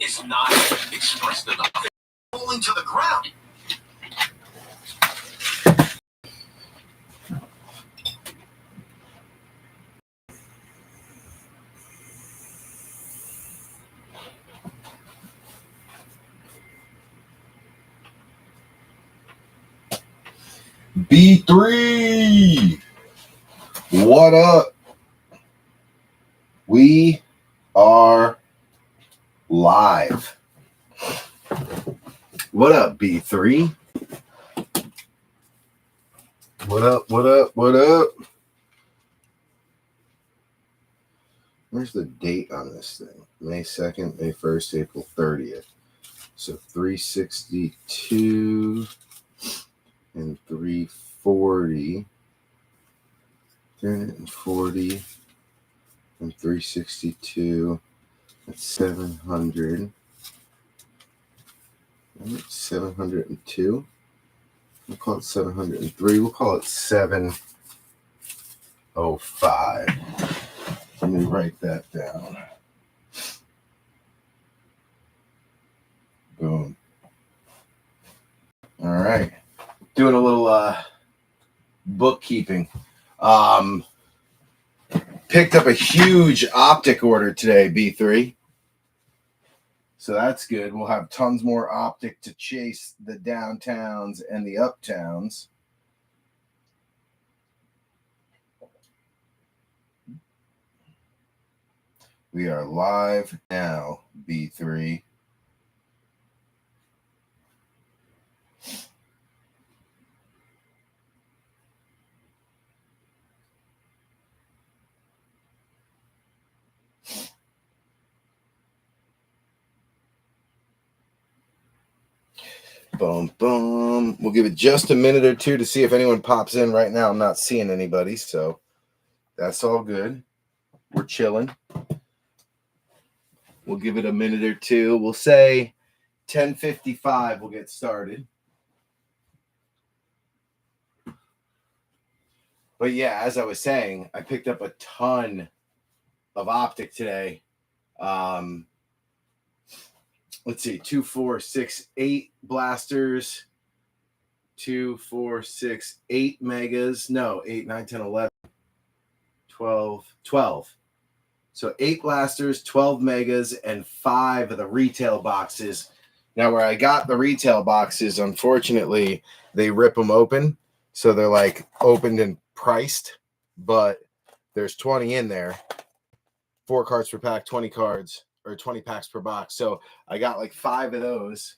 is not expressed enough. Falling to the ground. B3, what up? We are live. What up, B3? What up, what up, what up? Where's the date on this thing? May 2nd, May 1st, April 30th. So 362 and 340. 340 and 362. That's 700. 702. We'll call it 703. We'll call it 705. Let me write that down. Boom. All right. Doing a little bookkeeping. Picked up a huge Optic order today, B3. So that's good. We'll have tons more Optic to chase the downtowns and the uptowns. We are live now, B3. Boom, boom. We'll give it just a minute or two to see if anyone pops in. Right now, I'm not seeing anybody, so that's all good. We're chilling. We'll give it a minute or two. We'll say 10:55 we'll get started. But yeah, as I was saying, I picked up a ton of Optic today. Let's see, 2, 4, 6, 8 blasters, 2, 4, 6, 8 megas. No, 8, 9, 10, 11, 12. So 8 blasters, 12 megas, and 5 of the retail boxes. Now, where I got the retail boxes, unfortunately, they rip them open. So they're like opened and priced, but there's 20 in there. 4 cards per pack, 20 cards. Or 20 packs per box. So I got like 5 of those,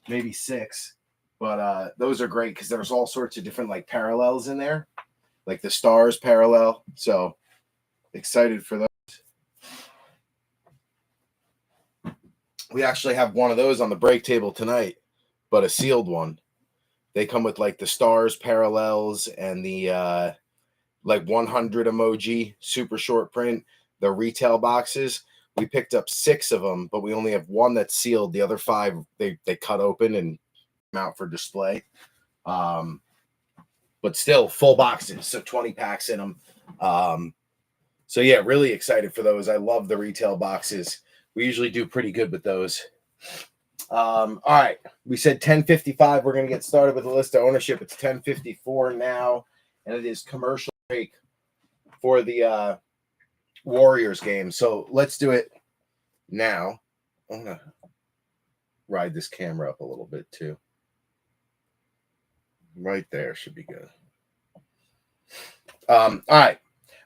maybe 6. But those are great because there's all sorts of different like parallels in there, like the stars parallel. So excited for those. We actually have one of those on the break table tonight, but a sealed one. They come with like the stars parallels and the like 100 emoji, super short print, the retail boxes. We picked up 6 of them, but we only have one that's sealed. The other 5, they cut open and come out for display. But still full boxes, so 20 packs in them. So yeah, really excited for those. I love the retail boxes. We usually do pretty good with those. All right, we said 10:55. We're going to get started with the list of ownership. It's 10:54 now, and it is commercial break for the Warriors game. So let's do it now. I'm going to ride this camera up a little bit too. Right there should be good. All right.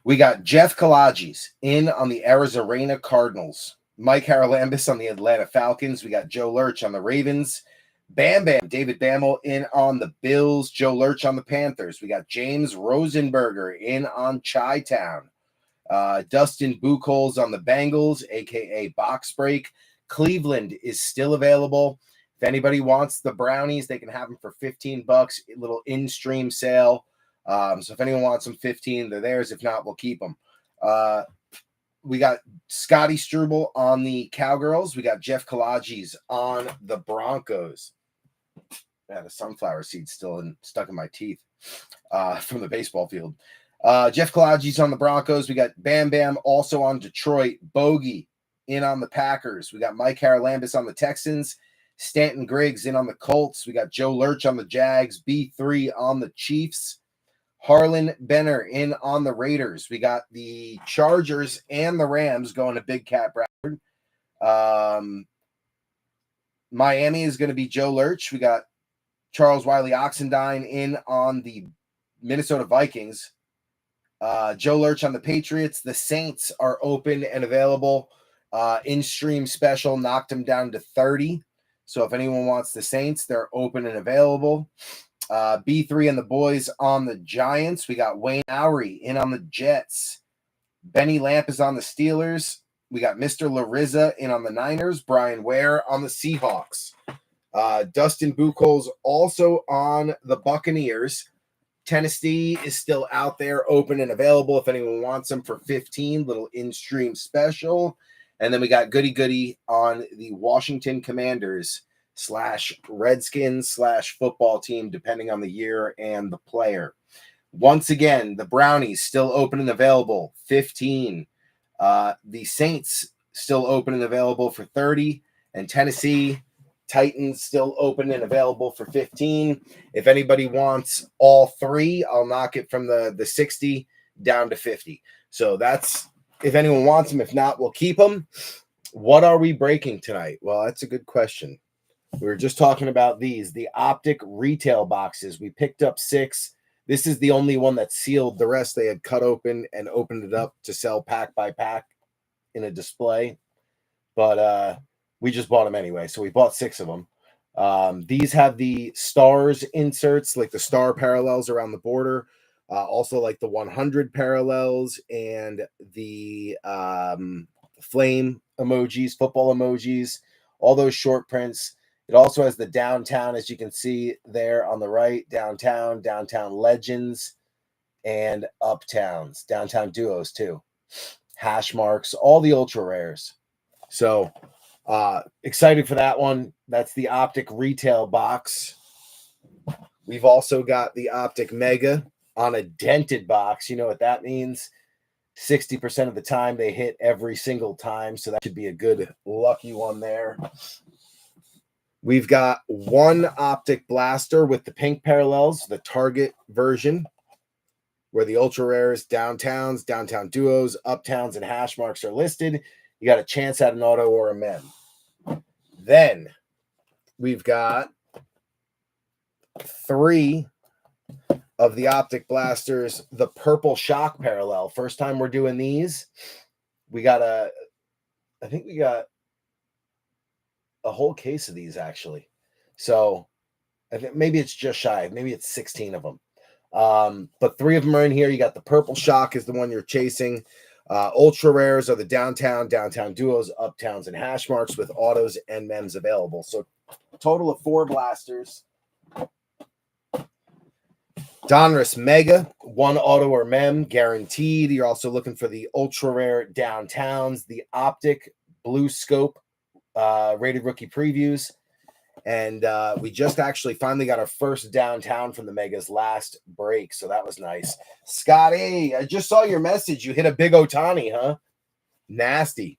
We got Jeff Kalagis in on the Arizona Cardinals. Mike Haralambis on the Atlanta Falcons. We got Joe Lurch on the Ravens. Bam Bam, David Bammel in on the Bills. Joe Lurch on the Panthers. We got James Rosenberger in on Chi-Town. Dustin Buchholz on the Bengals, a.k.a. Box Break. Cleveland is still available. If anybody wants the brownies, they can have them for $15. A little in-stream sale. So if anyone wants them 15, they're theirs. If not, we'll keep them. We got Scotty Struble on the Cowgirls. We got Jeff Kalagis on the Broncos. Yeah, the sunflower seed's still stuck in my teeth from the baseball field. Jeff Kalagis on the Broncos. We got Bam Bam also on Detroit. Bogey in on the Packers. We got Mike Haralambis on the Texans. Stanton Griggs in on the Colts. We got Joe Lurch on the Jags. B3 on the Chiefs. Harlan Benner in on the Raiders. We got the Chargers and the Rams going to Big Cat Bradford. Miami is going to be Joe Lurch. We got Charles Wiley Oxendine in on the Minnesota Vikings. Joe Lurch on the Patriots. The Saints are open and available. In-stream special knocked them down to 30. So if anyone wants the Saints, they're open and available. B3 and the boys on the Giants. We got Wayne Lowry in on the Jets. Benny Lamp is on the Steelers. We got Mr. Larissa in on the Niners. Brian Ware on the Seahawks. Dustin Buchholz also on the Buccaneers. Tennessee is still out there, open and available if anyone wants them for 15. Little in-stream special. And then we got Goody Goody on the Washington Commanders / Redskins / football team, depending on the year and the player. Once again, the Brownies still open and available, 15. The Saints still open and available for 30. And Tennessee Titans still open and available for 15. If anybody wants all three, I'll knock it from the 60 down to 50. So that's if anyone wants them. If not, we'll keep them. What are we breaking tonight? Well, that's a good question. We were just talking about these, the Optic retail boxes. We picked up 6. This is the only one that's sealed. The rest they had cut open and opened it up to sell pack by pack in a display. But we just bought them anyway. So we bought 6 of them. These have the stars inserts, like the star parallels around the border. Also like the 100 parallels and the flame emojis, football emojis, all those short prints. It also has the downtown, as you can see there on the right, downtown legends, and uptowns, downtown duos too. Hash marks, all the ultra rares. So excited for that one. That's the Optic retail box. We've also got the Optic Mega on a dented box. You know what that means? 60% of the time they hit every single time. So that should be a good lucky one there. We've got one Optic blaster with the pink parallels, the Target version, where the ultra rares, downtowns, downtown duos, uptowns, and hash marks are listed. You got a chance at an auto or a mem. Then we've got 3 of the Optic blasters, the purple shock parallel. First time we're doing these. I think we got a whole case of these actually. So I think maybe it's just shy. Maybe it's 16 of them. But 3 of them are in here. You got the purple shock is the one you're chasing. Ultra rares are the downtown duos, uptowns, and hash marks with autos and mems available. So total of 4 blasters. Donruss Mega, 1 auto or mem guaranteed. You're also looking for the ultra rare downtowns, the Optic Blue Scope rated rookie previews. And we just actually finally got our first downtown from the Megas last break. So that was nice. Scotty, I just saw your message. You hit a big Otani, huh? Nasty.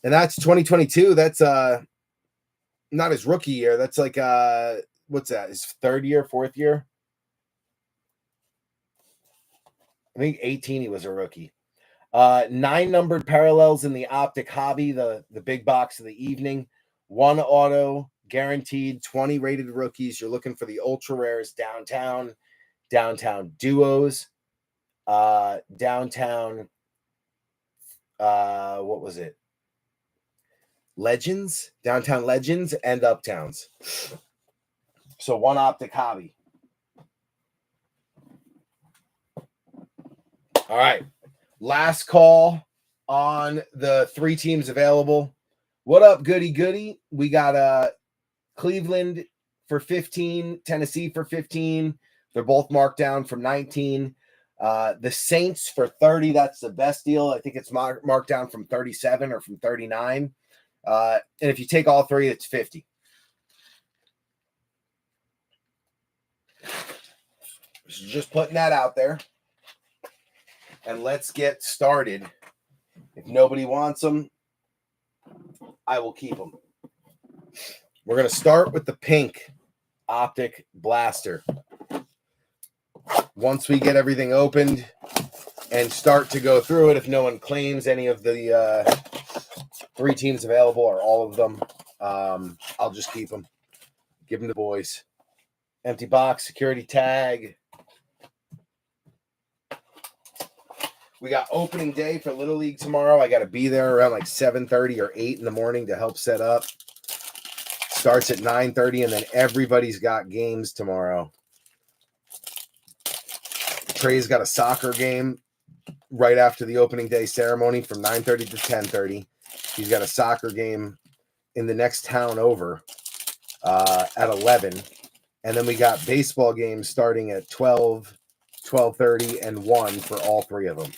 And that's 2022. That's not his rookie year. That's like what's that? His 3rd year, 4th year? I think 18 he was a rookie. 9 numbered parallels in the Optic hobby, the big box of the evening. 1 auto, guaranteed, 20 rated rookies. You're looking for the ultra rares, downtown duos, downtown, what was it? Legends, downtown legends, and uptowns. So 1 Optic hobby. All right. Last call on the 3 teams available. What up, goody goody? We got Cleveland for 15, Tennessee for 15. They're both marked down from 19. The Saints for 30. That's the best deal. I think it's marked down from 37 or from 39. And if you take all 3, it's 50. So just putting that out there. And let's get started. If nobody wants them, I will keep them. We're going to start with the pink Optic blaster. Once we get everything opened and start to go through it, if no one claims any of the 3 teams available or all of them, I'll just keep them. Give them to the boys. Empty box, security tag. We got opening day for Little League tomorrow. I got to be there around like 7:30 or 8 in the morning to help set up. Starts at 9:30, and then everybody's got games tomorrow. Trey's got a soccer game right after the opening day ceremony from 9:30 to 10:30. He's got a soccer game in the next town over at 11. And then we got baseball games starting at 12, 12:30, and 1 for all 3 of them.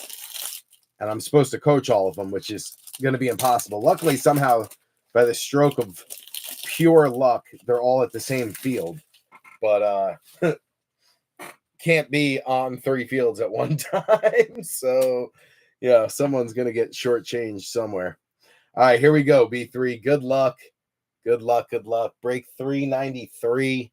And I'm supposed to coach all of them, which is going to be impossible. Luckily, somehow, by the stroke of pure luck, they're all at the same field. But can't be on 3 fields at one time. So, yeah, someone's going to get shortchanged somewhere. All right, here we go, B3. Good luck. Good luck. Good luck. Break 393.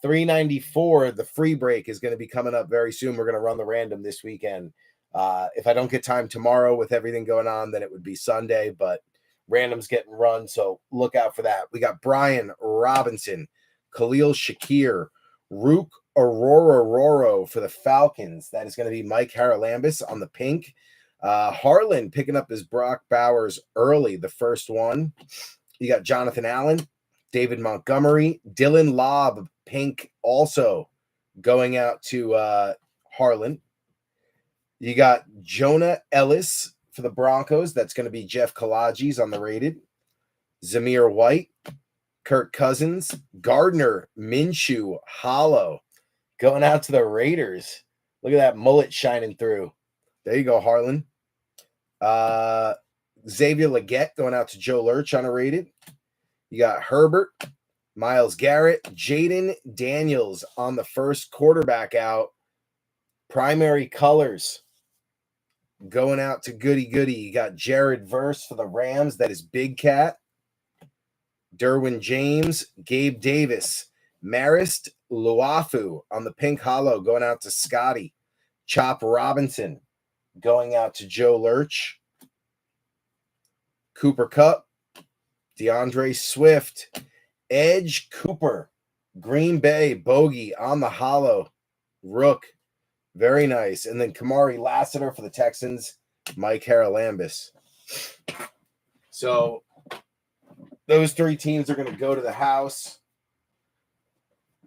394, the free break is going to be coming up very soon. We're going to run the random this weekend. If I don't get time tomorrow with everything going on, then it would be Sunday, but random's getting run, so look out for that. We got Brian Robinson, Khalil Shakir, Rook Aurora Roro for the Falcons. That is going to be Mike Haralambis on the pink. Harlan picking up his Brock Bowers early, the first one. You got Jonathan Allen, David Montgomery, Dylan Lobb, pink also going out to Harlan. You got Jonah Ellis for the Broncos. That's going to be Jeff Kalaji's on the rated. Zamir White, Kirk Cousins, Gardner Minshew, hollow, going out to the Raiders. Look at that mullet shining through. There you go, Harlan. Xavier Legette going out to Joe Lurch on a rated. You got Herbert, Myles Garrett, Jaden Daniels on the first quarterback out. Primary colors going out to Goody Goody. You got Jared Verse for the Rams. That is Big Cat. Derwin James, Gabe Davis, Marist Luafu on the pink hollow going out to Scotty. Chop Robinson going out to Joe Lurch. Cooper Kupp, DeAndre Swift, Edge Cooper, Green Bay Bogey on the hollow. Rook, very nice. And then Kamari Lassiter for the Texans, Mike Haralambis. So those 3 teams are going to go to the house.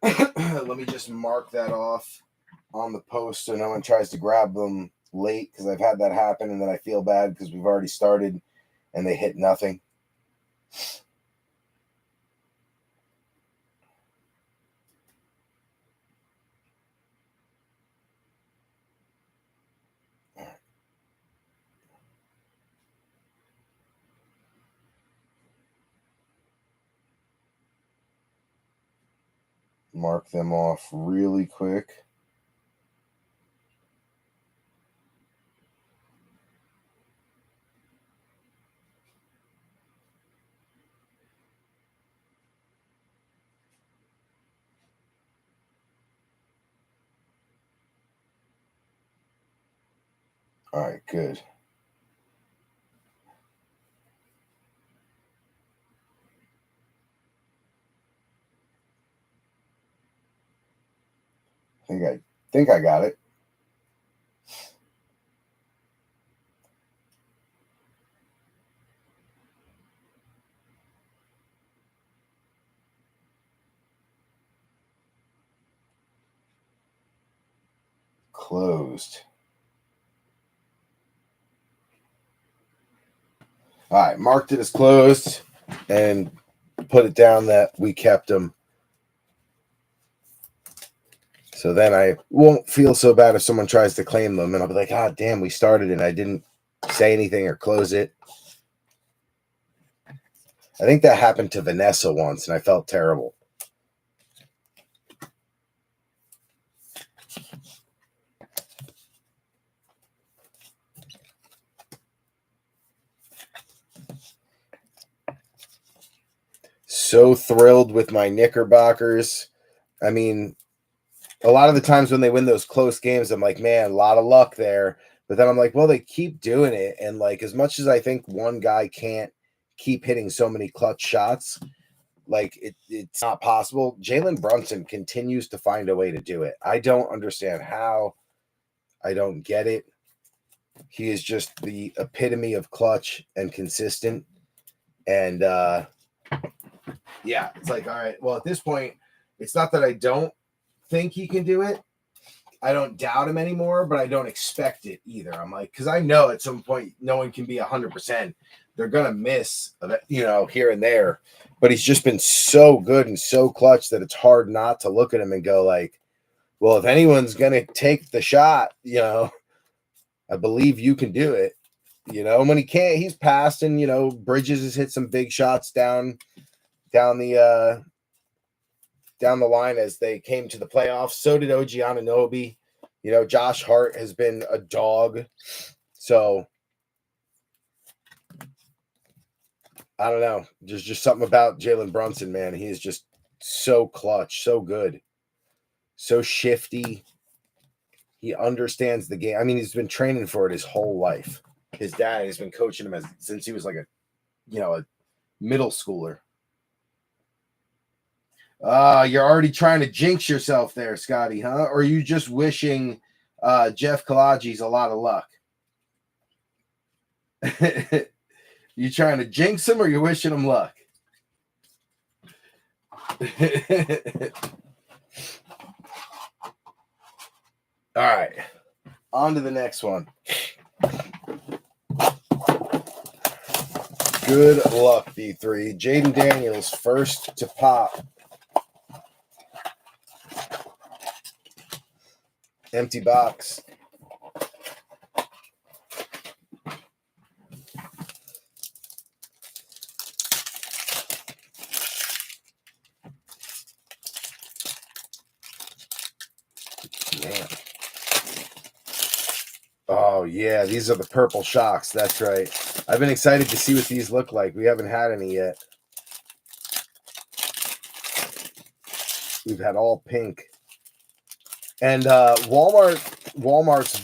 Let me just mark that off on the post so no one tries to grab them late, because I've had that happen and then I feel bad because we've already started and they hit nothing. Mark them off really quick. All right, good. I think I got it. Closed. All right, marked it as closed and put it down that we kept them. So then I won't feel so bad if someone tries to claim them, and I'll be like, ah, damn, we started and I didn't say anything or close it. I think that happened to Vanessa once, and I felt terrible. so thrilled with my Knickerbockers. I mean, a lot of the times when they win those close games, I'm like, man, a lot of luck there. But then I'm like, well, they keep doing it. And like, as much as I think one guy can't keep hitting so many clutch shots, like it's not possible. Jalen Brunson continues to find a way to do it. I don't understand how. I don't get it. He is just the epitome of clutch and consistent. And yeah, it's like, all right, well, at this point, it's not that I don't think he can do it. I don't doubt him anymore, but I don't expect it either. I'm like, because I know at some point no one can be 100%. They're going to miss, here and there. But he's just been so good and so clutch that it's hard not to look at him and go like, well, if anyone's going to take the shot, I believe you can do it. When he can't, he's passed, and, Bridges has hit some big shots down the line as they came to the playoffs. So did OG Anunoby. Josh Hart has been a dog. So I don't know. There's just something about Jalen Brunson, man. He is just so clutch, so good, so shifty. He understands the game. I mean, he's been training for it his whole life. His dad has been coaching him since he was like a middle schooler. You're already trying to jinx yourself there, Scotty, huh? Or are you just wishing Jeff Kalaji's a lot of luck? You trying to jinx him or you wishing him luck? All right. On to the next one. Good luck, B3. Jaden Daniels, first to pop. Empty box. Man. Oh, yeah. These are the purple shocks. That's right. I've been excited to see what these look like. We haven't had any yet. We've had all pink. And Walmart's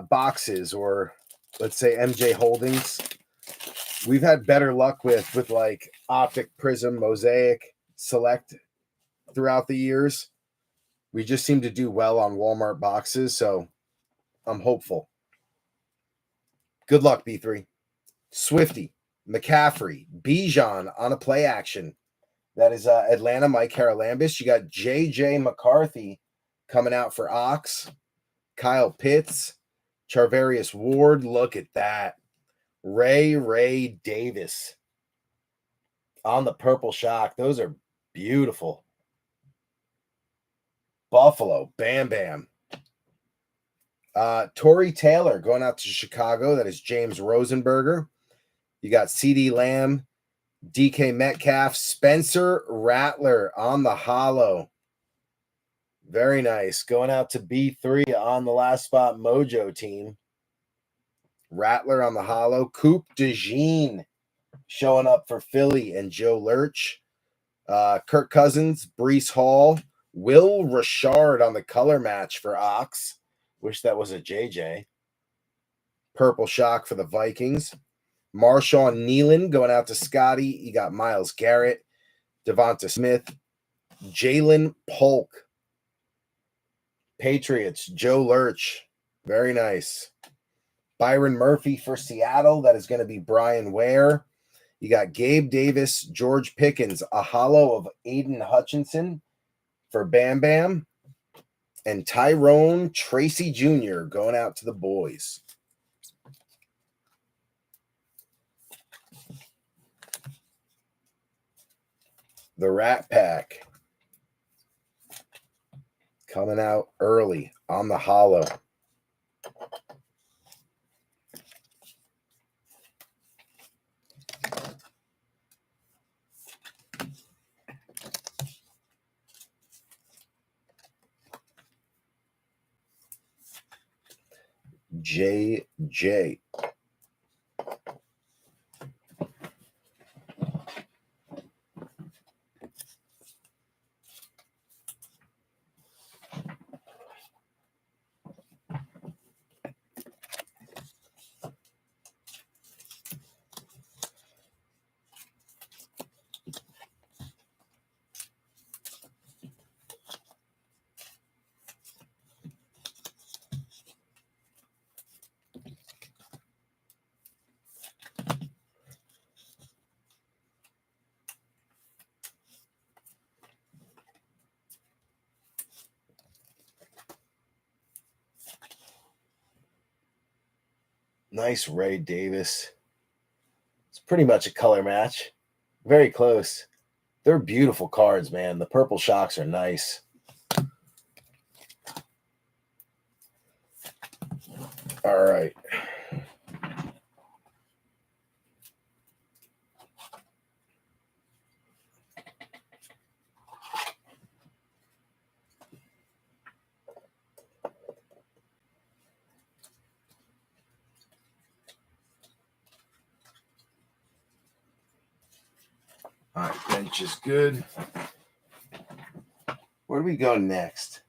boxes, or let's say MJ Holdings, we've had better luck with like Optic, Prism, Mosaic, Select throughout the years. We just seem to do well on Walmart boxes, so I'm hopeful. Good luck, B3. Swifty, McCaffrey, Bijan on a play action. That is Atlanta, Mike Haralambis. You got J.J. McCarthy coming out for Ox. Kyle Pitts, Charvarius Ward. Look at that. Ray Davis on the purple shock. Those are beautiful. Buffalo, Bam Bam. Torrey Taylor going out to Chicago. That is James Rosenberger. You got CD Lamb, DK Metcalf, Spencer Rattler on the hollow. Very nice. Going out to B3 on the last spot Mojo team. Rattler on the hollow. Coop DeJean showing up for Philly and Joe Lurch. Kirk Cousins, Breece Hall, Will Richard on the color match for Ox. Wish that was a JJ. Purple shock for the Vikings. Marshawn Nealon going out to Scotty. You got Myles Garrett, Devonta Smith, Jalen Polk. Patriots, Joe Lurch. Very nice. Byron Murphy for Seattle. That is going to be Brian Ware. You got Gabe Davis, George Pickens, a hollow of Aiden Hutchinson for Bam Bam. And Tyrone Tracy Jr. going out to the boys. The Rat Pack coming out early on the hollow. JJ. Nice Ray Davis. It's pretty much a color match. Very close. They're beautiful cards, man. The purple shocks are nice. All right. All right, bench is good. Where do we go next?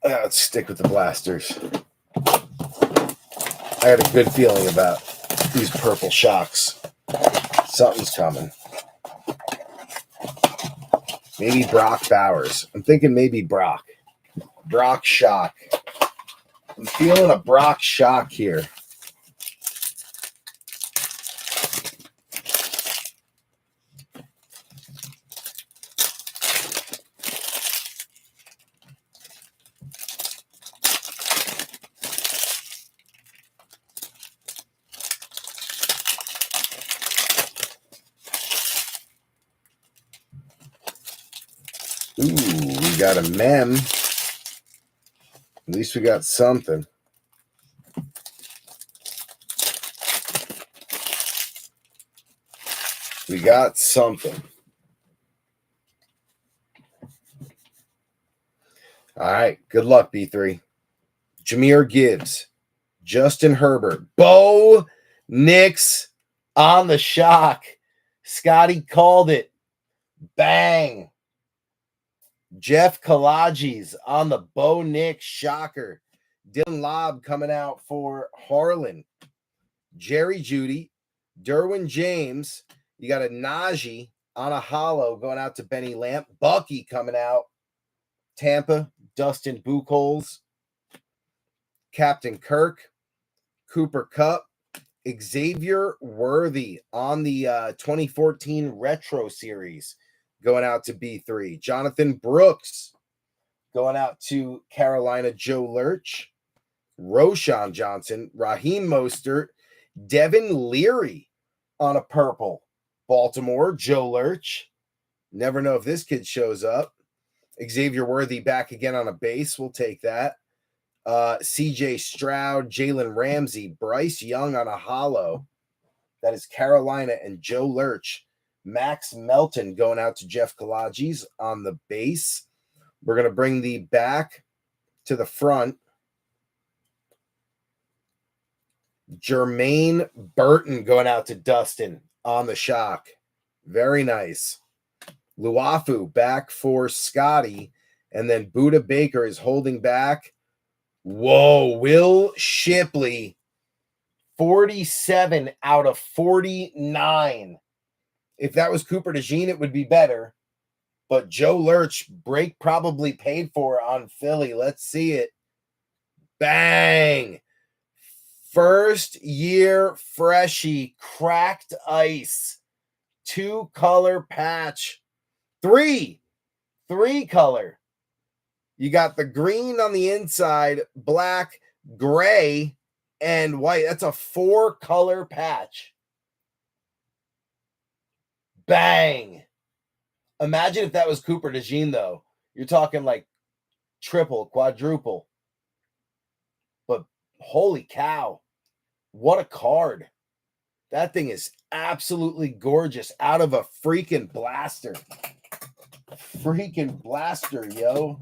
Let's stick with the blasters. I had a good feeling about these purple shocks. Something's coming. Maybe Brock Bowers. I'm thinking maybe Brock. Brock shock. I'm feeling a Brock shock here. Ooh, we got a mem. At least we got something. We got something. All right. Good luck, B3. Jahmyr Gibbs. Justin Herbert. Bo Nix on the shock. Scotty called it. Bang. Jeff Kalaji's on the Bo Nix shocker. Dylan Lobb coming out for Harlan. Jerry Jeudy. Derwin James. You got a Najee on a hollow going out to Benny Lamp. Bucky coming out. Tampa. Dustin Buchholz. Captain Kirk. Cooper Kupp. Xavier Worthy on the 2014 Retro Series going out to B3. Jonathan Brooks going out to Carolina. Joe Lurch. Roshan Johnson. Raheem Mostert. Devin Leary on a purple. Baltimore. Joe Lurch. Never know if this kid shows up. Xavier Worthy back again on a base. We'll take that. CJ Stroud, Jalen Ramsey, Bryce Young on a hollow. That is Carolina and Joe Lurch. Max Melton going out to Jeff Kalaji's on the base. We're going to bring the back to the front. Jermaine Burton going out to Dustin on the shock. Very nice. Luafu back for Scotty. And then Buda Baker is holding back. Whoa, Will Shipley, 47 out of 49. If that was Cooper DeJean, it would be better. But Joe Lurch, break probably paid for on Philly. Let's see it. Bang. First year freshie, cracked ice. 2-color patch. Three color. You got the green on the inside, black, gray, and white. That's a 4-color patch. Bang. Imagine if that was Cooper DeJean, though. You're talking like triple, quadruple. But holy cow. What a card. That thing is absolutely gorgeous out of a freaking blaster. Freaking blaster, yo.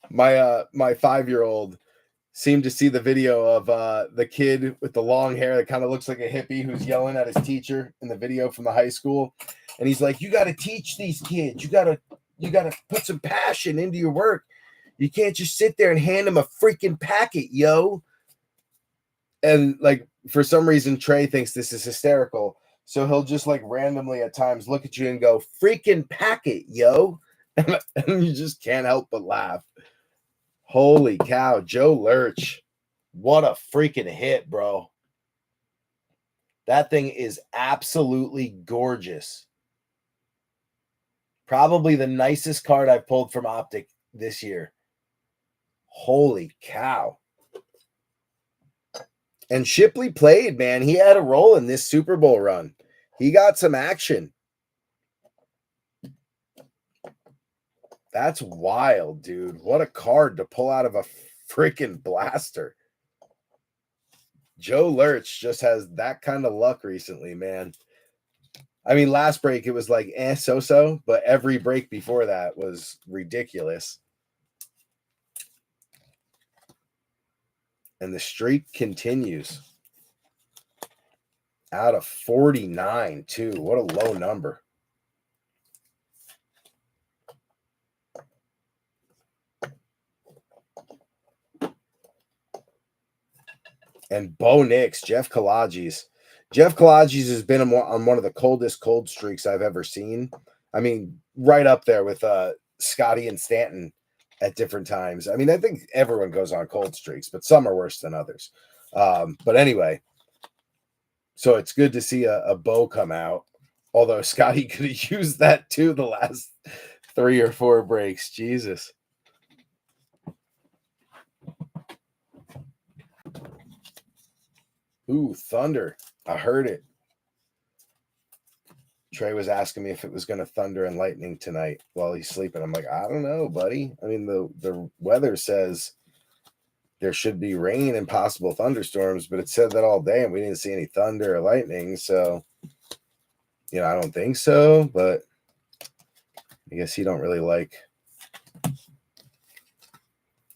My 5-year-old seemed to see the video of the kid with the long hair that kind of looks like a hippie who's yelling at his teacher in the video from the high school, and he's like, "You got to teach these kids. You got to put some passion into your work. You can't just sit there and hand them a freaking packet, yo." And like for some reason, Trey thinks this is hysterical, so he'll just like randomly at times look at you and go, "Freaking packet, yo," and you just can't help but laugh. Holy cow, Joe Lurch. What a freaking hit, bro. That thing is absolutely gorgeous. Probably the nicest card I've pulled from Optic this year. Holy cow. And Shipley played, man. He had a role in this Super Bowl run. He got some action. That's wild, dude. What a card to pull out of a freaking blaster. Joe Lurch just has that kind of luck recently, man. I mean, last break it was like so-so, but every break before that was ridiculous. And the streak continues. Out of 49, too. What a low number. And Bo Nix, Jeff Kalaji's. Jeff Kalaji's has been on one of the coldest cold streaks I've ever seen. I mean, right up there with Scotty and Stanton at different times. I mean, I think everyone goes on cold streaks, but some are worse than others. But anyway, so it's good to see a Bo come out. Although Scotty could have used that too the last 3 or 4 breaks. Jesus. Ooh, thunder. I heard it. Trey was asking me if it was going to thunder and lightning tonight while he's sleeping. I'm like, I don't know, buddy. I mean, the weather says there should be rain and possible thunderstorms, but it said that all day and we didn't see any thunder or lightning. So, you know, I don't think so, but I guess you don't really like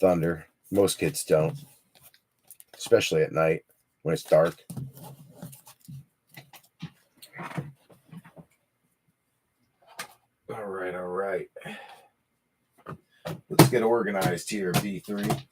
thunder. Most kids don't, especially at night when it's dark. All right. Let's get organized here, B3.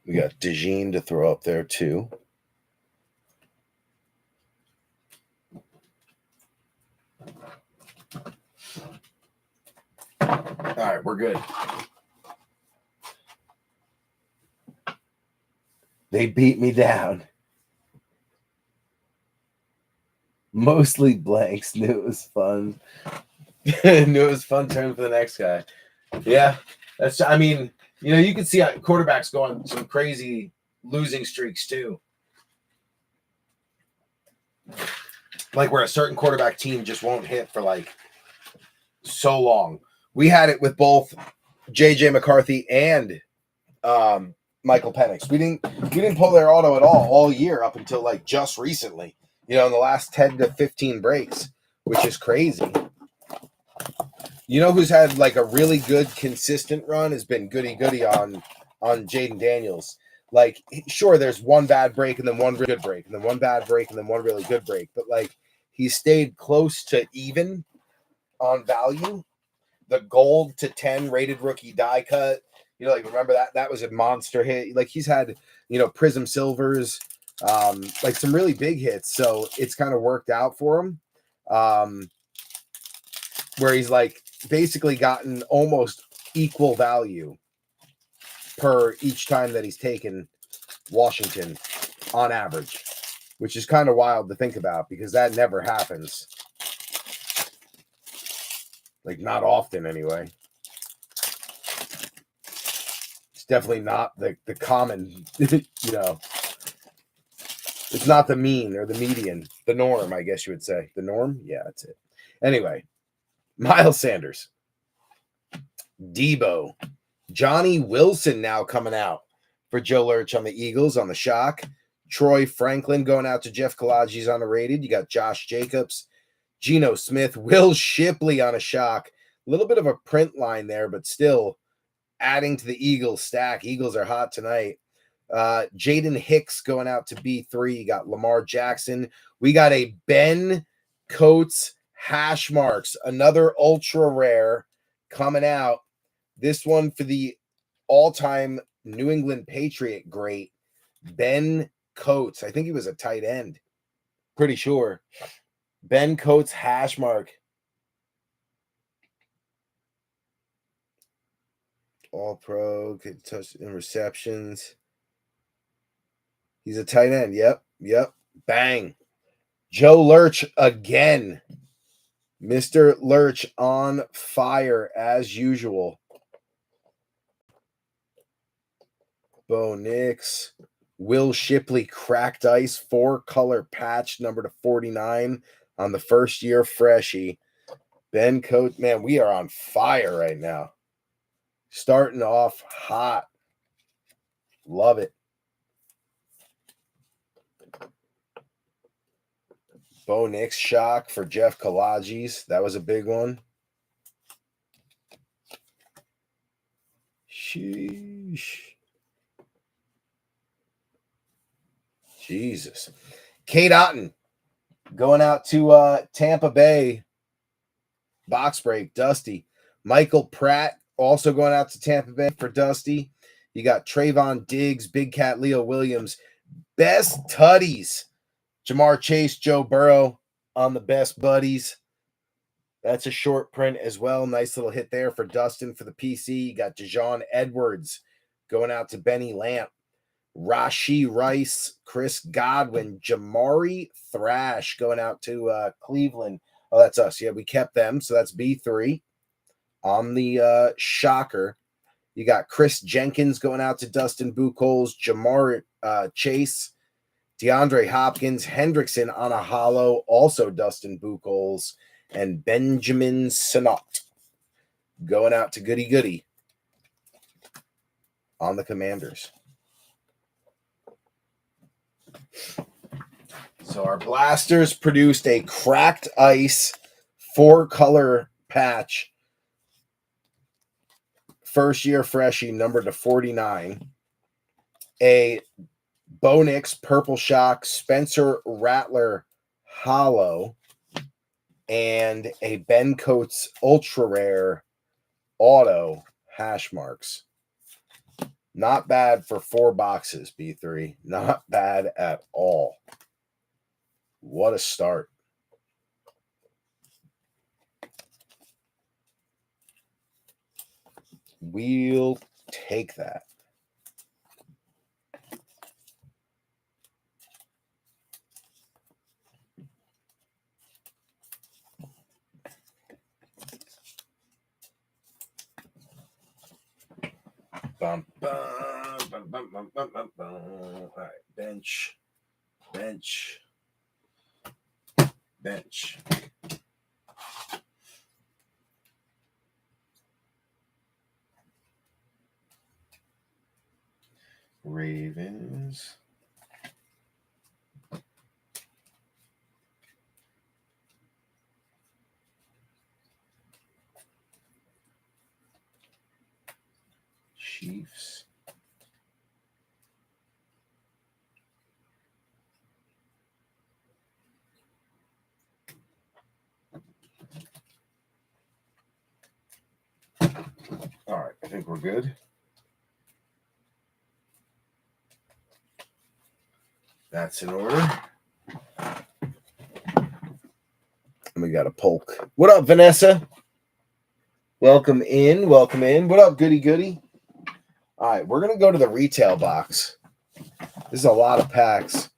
We got DeJean to throw up there too. All right, we're good. They beat me down. Mostly blanks. Knew it was fun. Knew it was fun turn for the next guy. Yeah, that's. I mean, you know, you can see quarterbacks go on some crazy losing streaks too. Like where a certain quarterback team just won't hit for like so long. We had it with both JJ McCarthy and Michael Penix. We didn't pull their auto at all year up until like just recently. You know, in the last 10 to 15 breaks, which is crazy. You know who's had like a really good consistent run has been Goody on Jaden Daniels. Like, sure, there's one bad break and then one good break, and then one bad break and then one really good break. But like, he stayed close to even on value. The gold to 10 rated rookie die cut. You know, like, remember that was a monster hit. Like, he's had, you know, Prism Silvers, like some really big hits. So it's kind of worked out for him. Where he's like basically gotten almost equal value per each time that he's taken Washington on average, which is kind of wild to think about because that never happens. Like, not often anyway. It's definitely not the common, you know, it's not the mean or the median, the norm, I guess you would say. The norm? Yeah, that's it. Anyway, Miles Sanders, Debo, Johnny Wilson now coming out for Joe Lurch on the Eagles on the shock. Troy Franklin going out to Jeff Kalaji's on the rated. You got Josh Jacobs, Geno Smith, Will Shipley on a shock. A little bit of a print line there, but still adding to the Eagles stack. Eagles are hot tonight. Jaden Hicks going out to B3. You got Lamar Jackson. We got a Ben Coates hash marks, another ultra rare coming out. This one for the all-time New England Patriot great, Ben Coates. I think he was a tight end. Pretty sure. Ben Coates hash mark. All pro, could touch in receptions. He's a tight end. Yep. Bang. Joe Lurch again. Mr. Lurch on fire as usual. Bo Nix. Will Shipley cracked ice 4-color patch number to 49 on the first year freshie. Ben Coates, man, we are on fire right now. Starting off hot. Love it. Bo Nix shock for Jeff Kalages. That was a big one. Sheesh. Jesus. Kate Otten going out to Tampa Bay. Box break, Dusty. Michael Pratt also going out to Tampa Bay for Dusty. You got Trayvon Diggs, Big Cat Leo Williams. Best Tutties. Jamar Chase, Joe Burrow on the best buddies. That's a short print as well. Nice little hit there for Dustin for the PC. You got Dejon Edwards going out to Benny Lamp. Rashee Rice, Chris Godwin, Jamari Thrash going out to Cleveland. Oh, that's us. Yeah, we kept them. So that's B3 on the shocker. You got Chris Jenkins going out to Dustin Buchholz, Jamar Chase, DeAndre Hopkins, Hendrickson on a hollow, also Dustin Buchholz, and Benjamin Sinot going out to Goody Goody on the Commanders. So our blasters produced a cracked ice 4-color patch. First year freshie number to 49. A Bo Nix Purple Shock Spencer Rattler hollow. And a Ben Coates Ultra Rare auto hash marks. Not bad for 4 boxes, B3. Not bad at all. What a start. We'll take that. Bum, bum, bum, bum, bum, bum, bum, bum. All right, bench. Ravens. Chiefs. All right, I think we're good. That's in order. And we got a Polk. What up, Vanessa? Welcome in. What up, Goody Goody? All right, we're going to go to the retail box. This is a lot of packs.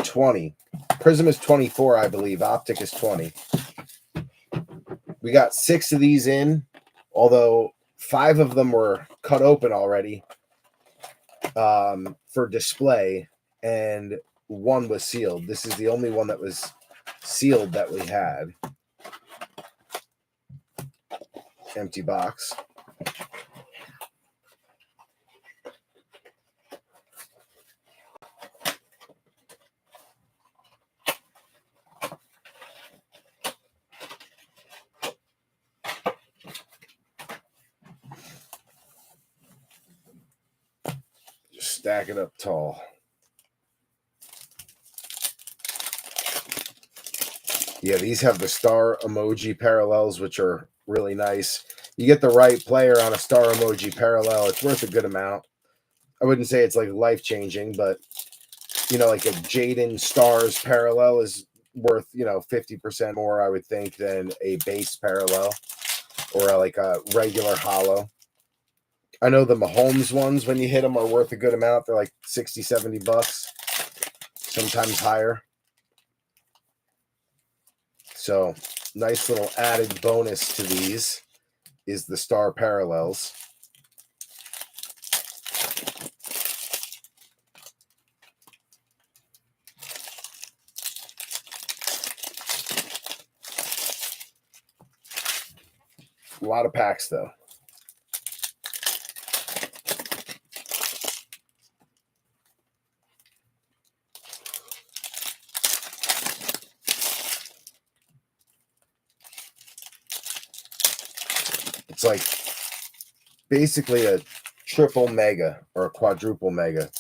20. Prism is 24, I believe. Optic is 20. We got 6 of these in, although 5 of them were cut open already for display, and 1 was sealed. This is the only one that was sealed that we had. Empty box. Just stack it up tall. Yeah, these have the star emoji parallels, which are really nice. You get the right player on a star emoji parallel, it's worth a good amount. I wouldn't say it's like life-changing, but, you know, like a Jaden Stars parallel is worth, 50% more, I would think, than a base parallel or like a regular hollow. I know the Mahomes ones, when you hit them, are worth a good amount. They're like 60, 70 bucks, sometimes higher. So nice little added bonus to these is the star parallels. A lot of packs, though. It's like basically a triple mega or a quadruple mega.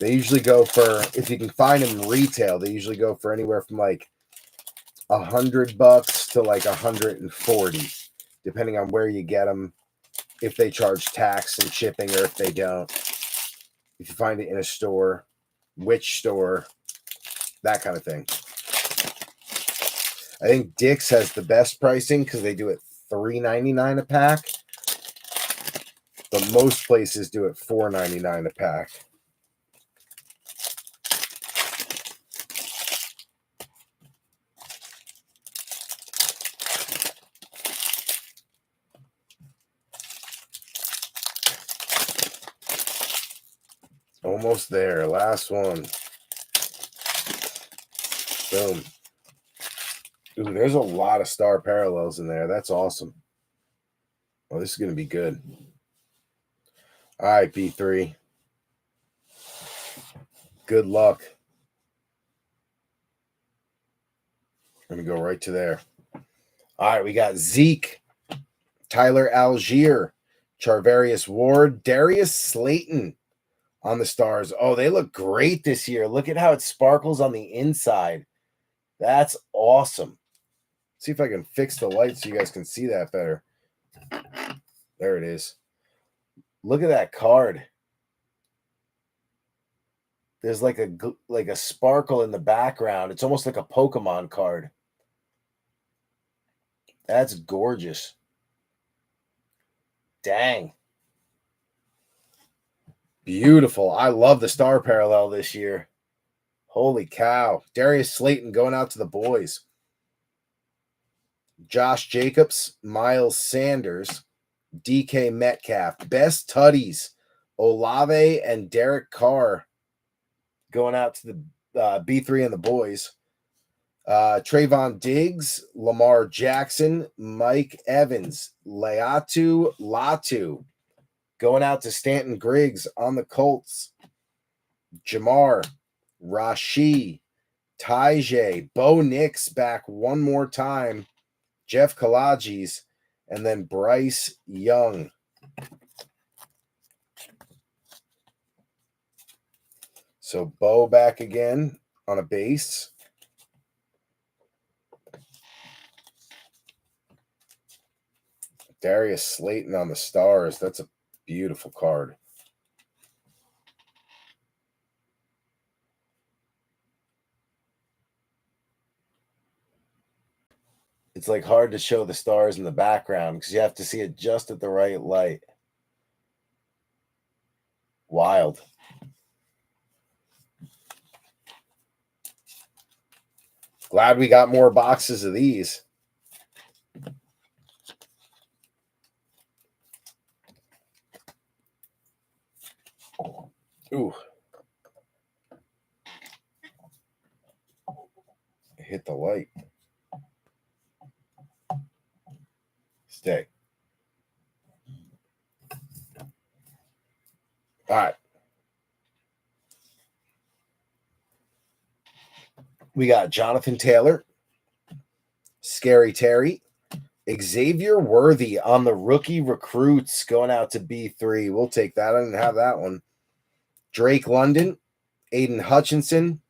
They usually go for, if you can find them retail, they usually go for anywhere from like $100 to like 140, depending on where you get them, if they charge tax and shipping or if they don't. If you find it in a store, which store, that kind of thing. I think Dick's has the best pricing because they do it $3.99 a pack, but most places do it $4.99 a pack. Almost there. Last one. Boom. Ooh, there's a lot of star parallels in there. That's awesome. Well, this is going to be good. All right, B3. Good luck. Let me go right to there. All right, we got Zeke, Tyler Algier, Charvarius Ward, Darius Slayton on the stars. Oh, they look great this year. Look at how it sparkles on the inside. That's awesome. See if I can fix the light so you guys can see that better. There it is. Look at that card. There's like a sparkle in the background. It's almost like a Pokemon card. That's gorgeous. Dang. Beautiful. I love the star parallel this year. Holy cow. Darius Slayton going out to the boys. Josh Jacobs, Miles Sanders, DK Metcalf. Best Tutties, Olave and Derek Carr going out to the B3 and the boys. Trayvon Diggs, Lamar Jackson, Mike Evans, Leatu Latu going out to Stanton Griggs on the Colts. Jamar, Rashi, Tajay, Bo Nix back one more time, Jeff Kalajis, and then Bryce Young. So Bo back again on a base. Darius Slayton on the stars. That's a beautiful card. It's like hard to show the stars in the background because you have to see it just at the right light. Wild. Glad we got more boxes of these. Ooh. Hit the light. Stay. All right. We got Jonathan Taylor, Scary Terry, Xavier Worthy on the rookie recruits going out to B3. We'll take that. I didn't have that one. Drake London, Aiden Hutchinson,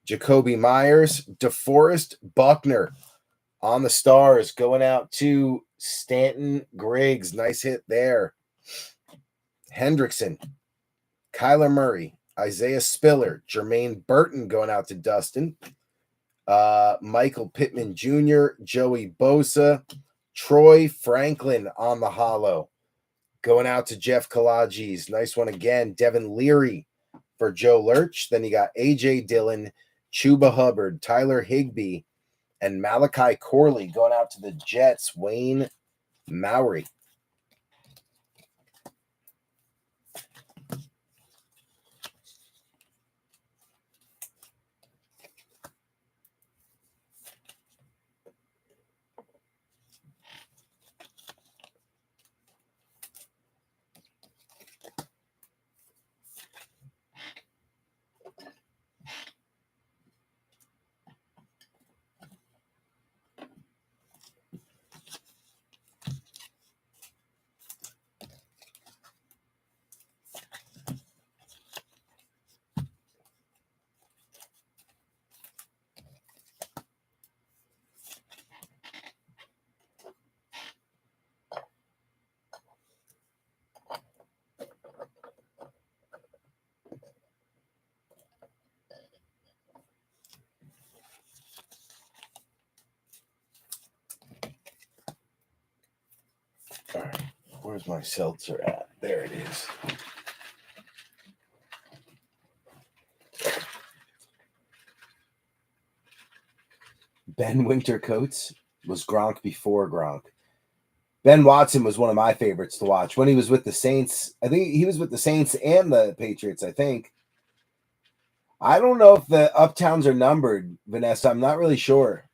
Jacoby Myers, DeForest Buckner on the stars going out to Stanton Griggs. Nice hit there. Hendrickson, Kyler Murray, Isaiah Spiller, Jermaine Burton going out to Dustin. Michael Pittman Jr., Joey Bosa, Troy Franklin on the hollow. Going out to Jeff Kalaji's. Nice one again. Devin Leary for Joe Lurch. Then you got A.J. Dillon, Chuba Hubbard, Tyler Higbee, and Malachi Corley. Going out to the Jets, Wayne Maury. All right, where's my seltzer at? There it is. Ben Wintercoats was Gronk before Gronk. Ben Watson was one of my favorites to watch when he was with the Saints. I think he was with the Saints and the Patriots, I think. I don't know if the Uptowns are numbered, Vanessa. I'm not really sure.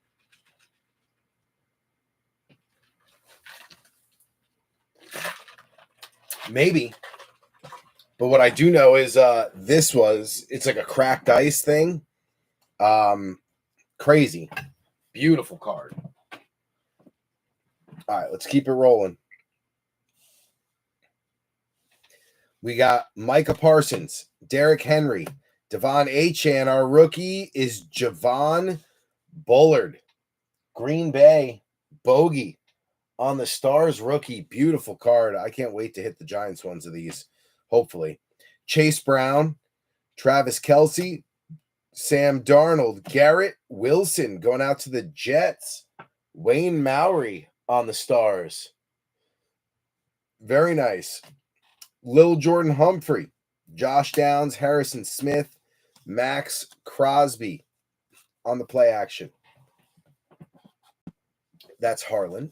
Maybe. But what I do know is it's like a cracked ice thing. Crazy. Beautiful card. All right, let's keep it rolling. We got Micah Parsons, Derrick Henry, Devon Achane. Our rookie is Javon Bullard. Green Bay, Bogey on the Stars rookie. Beautiful card. I can't wait to hit the Giants ones of these, hopefully. Chase Brown, Travis Kelce, Sam Darnold, Garrett Wilson going out to the Jets. Wayne Maury on the Stars. Very nice. Lil Jordan Humphrey, Josh Downs, Harrison Smith, Max Crosby on the play action. That's Harlan.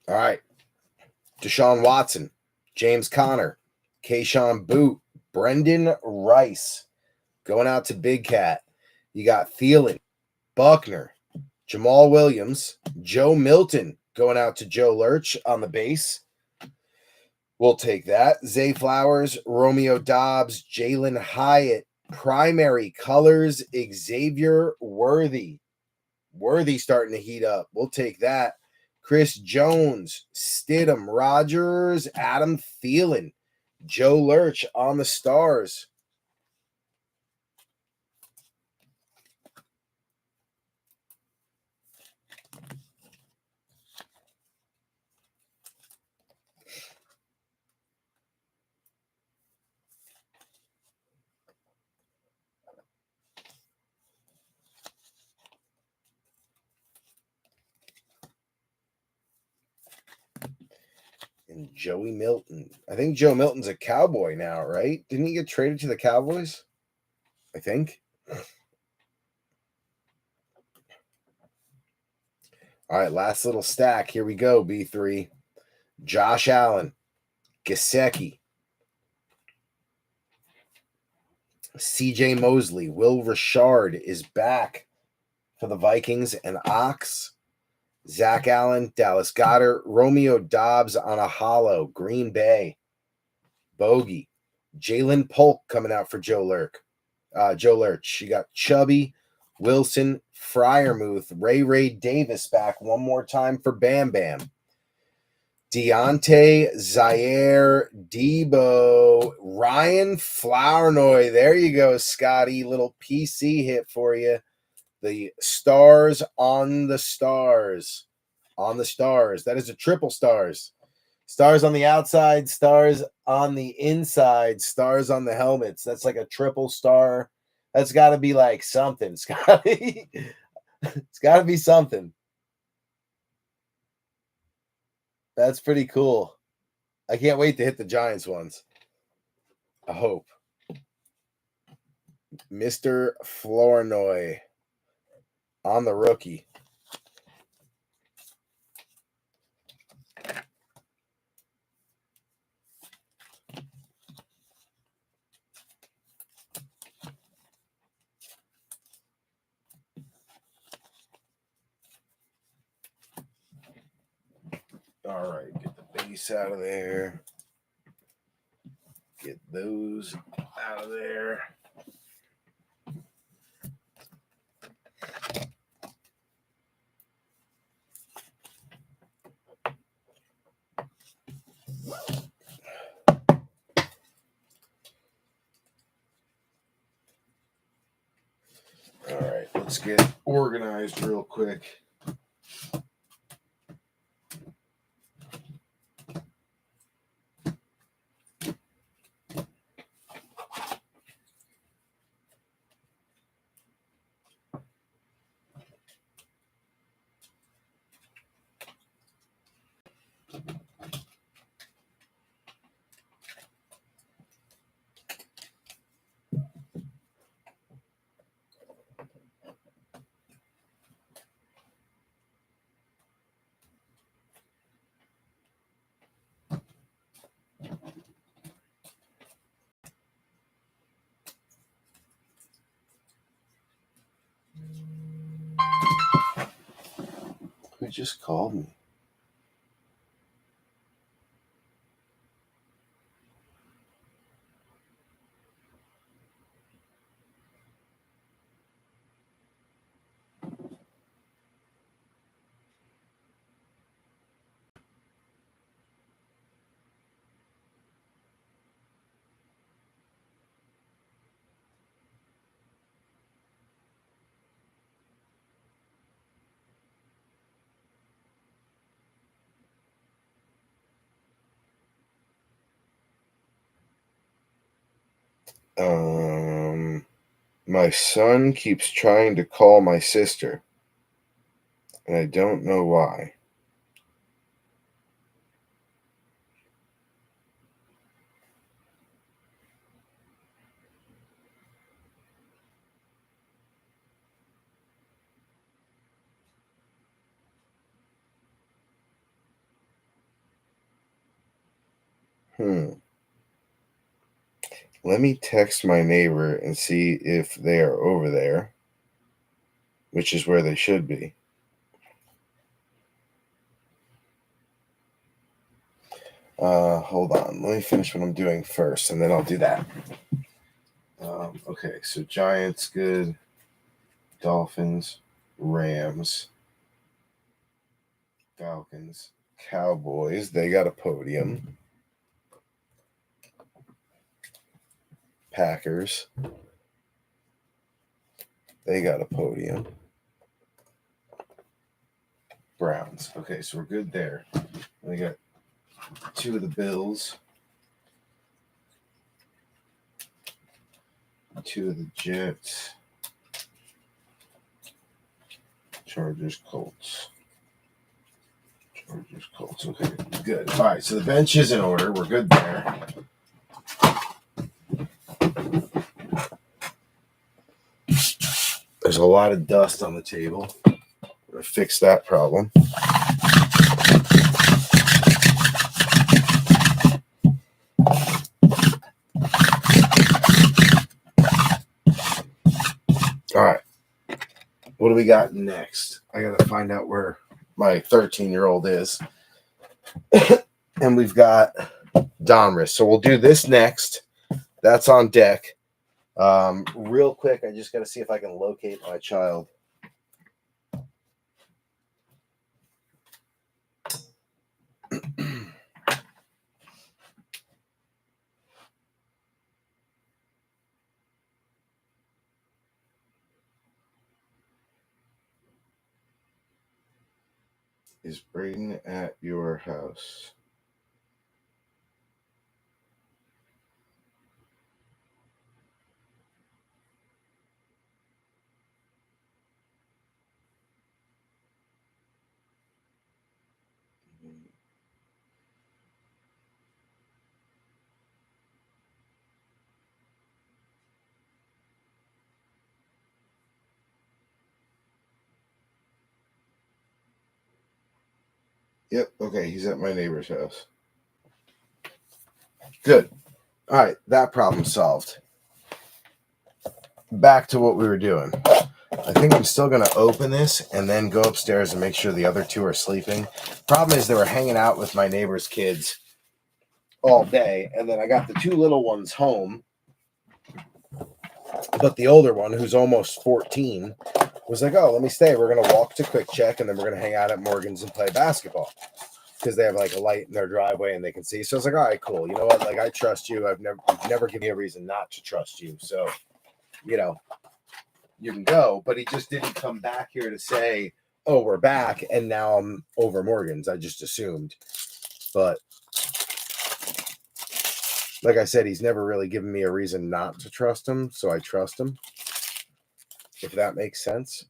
All right. Deshaun Watson, James Conner, Keyshawn Boot, Brendan Rice going out to Big Cat. You got Thielen, Buckner, Jamal Williams, Joe Milton going out to Joe Lurch on the base. We'll take that. Zay Flowers, Romeo Dobbs, Jalen Hyatt, primary colors, Xavier Worthy. Worthy starting to heat up. We'll take that. Chris Jones, Stidham, Rogers, Adam Thielen, Joe Lurch on the Stars. And Joey Milton. I think Joe Milton's a Cowboy now, right? Didn't he get traded to the Cowboys? I think. All right, last little stack. Here we go, B3. Josh Allen, Gesicki, CJ Mosley, Will Richard is back for the Vikings, and Ox, Zach Allen, Dallas Goedert, Romeo Dobbs on a hollow, Green Bay, Bogey, Jalen Polk coming out for Joe Lurch. Joe Lurch. You got Chubby, Wilson, Fryermuth, Ray Davis back one more time for Bam Bam. Deontay, Zaire, Debo, Ryan Flournoy. There you go, Scotty. Little PC hit for you. The stars on the stars. On the stars. That is a triple stars. Stars on the outside, stars on the inside, stars on the helmets. That's like a triple star. That's got to be like something, Scotty. It's got to be something. That's pretty cool. I can't wait to hit the Giants ones. I hope. Mr. Flournoy on the rookie. All right, get the base out of there. Get those out of there. All right, let's get organized real quick. Who just called me? My son keeps trying to call my sister, and I don't know why. Let me text my neighbor and see if they are over there, which is where they should be. Hold on. Let me finish what I'm doing first, and then I'll do that. Okay, so Giants, good. Dolphins, Rams, Falcons, Cowboys. They got a podium. Packers. They got a podium. Browns. Okay, so we're good there. We got two of the Bills. Two of the Jets. Chargers, Colts. Chargers, Colts. Okay, good. All right, so the bench is in order. We're good there. There's a lot of dust on the table. We're going to fix that problem. All right. What do we got next? I got to find out where my 13-year-old is. And we've got Donruss. So we'll do this next. That's on deck. Real quick, I just got to see if I can locate my child. Is Braden at your house? Yep, okay, he's at my neighbor's house. Good. All right, that problem solved. Back to what we were doing. I think I'm still going to open this and then go upstairs and make sure the other two are sleeping. Problem is they were hanging out with my neighbor's kids all day, and then I got the two little ones home, but the older one, who's almost 14, was like, oh, let me stay. We're going to walk to Quick Check, and then we're going to hang out at Morgan's and play basketball because they have like a light in their driveway and they can see. So I was like, all right, cool. You know what? Like, I trust you. You've never given me a reason not to trust you. So, you know, you can go. But he just didn't come back here to say, oh, we're back, and now I'm over Morgan's. I just assumed. But like I said, he's never really given me a reason not to trust him, so I trust him, if that makes sense.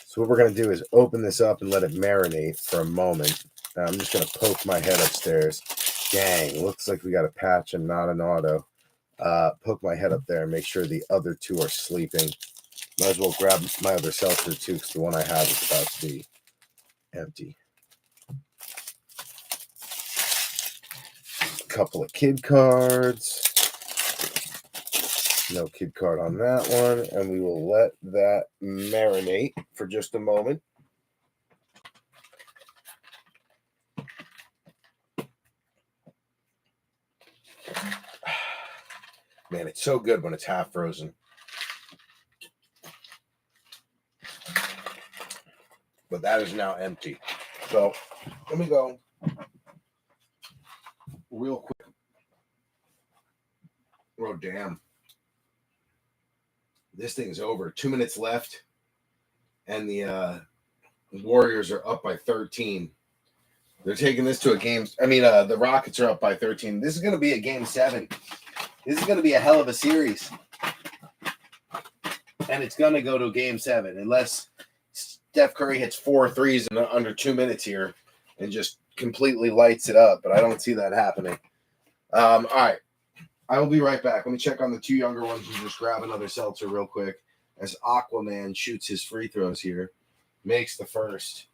So what we're going to do is open this up and let it marinate for a moment. Now I'm just going to poke my head upstairs. Dang, looks like we got a patch and not an auto. Poke my head up there and make sure the other two are sleeping. Might as well grab my other seltzer too, because the one I have is about to be empty. Couple of kid cards. No kid card on that one. And we will let that marinate for just a moment. Man, it's so good when it's half frozen. But that is now empty. So let me go real quick. Oh, damn. This thing's over. 2 minutes left. And the Warriors are up by 13. They're taking this to a game. I mean, the Rockets are up by 13. This is going to be a game 7. This is going to be a hell of a series. And it's going to go to game 7 unless Steph Curry hits 4 threes in under 2 minutes here and just completely lights it up. But I don't see that happening. All right. I will be right back. Let me check on the two younger ones and just grab another seltzer real quick as Aquaman shoots his free throws here. Makes the first.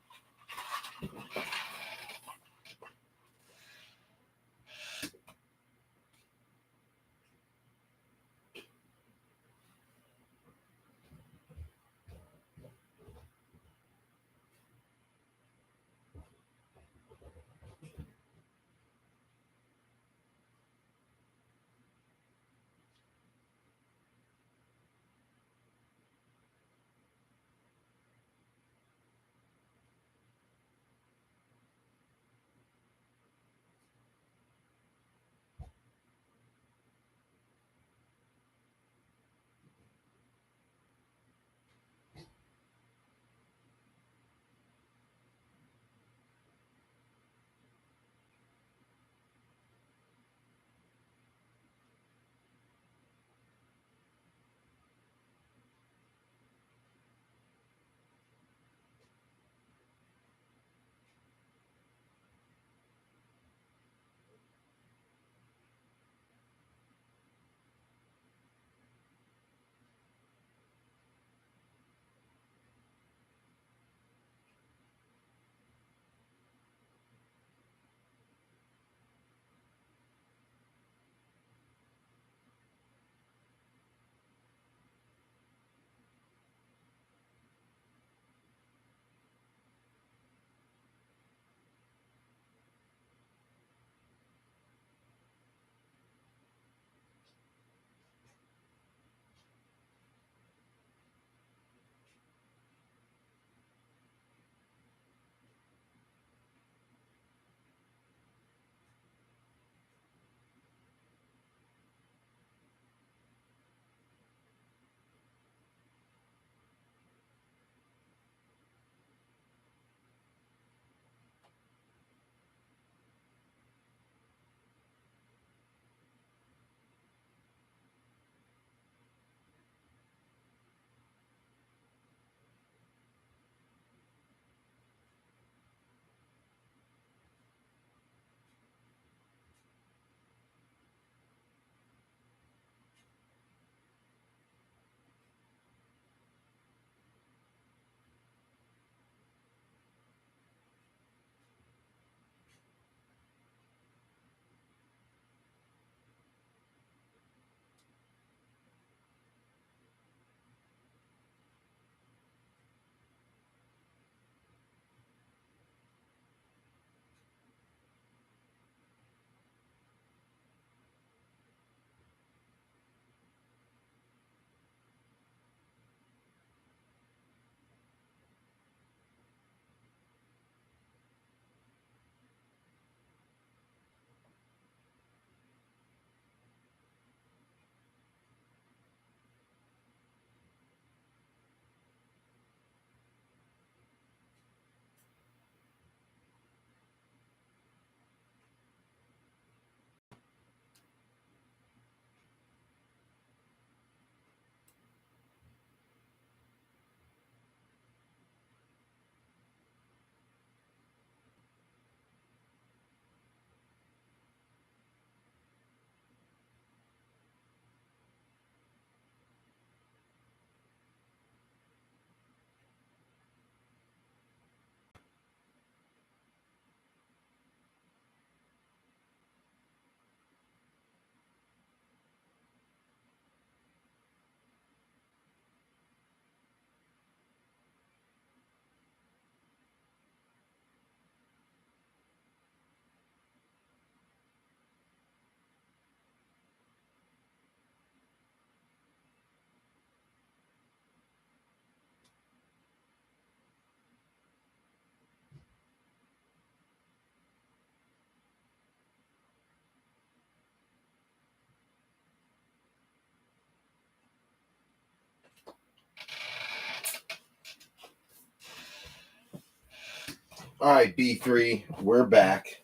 All right, B3, we're back.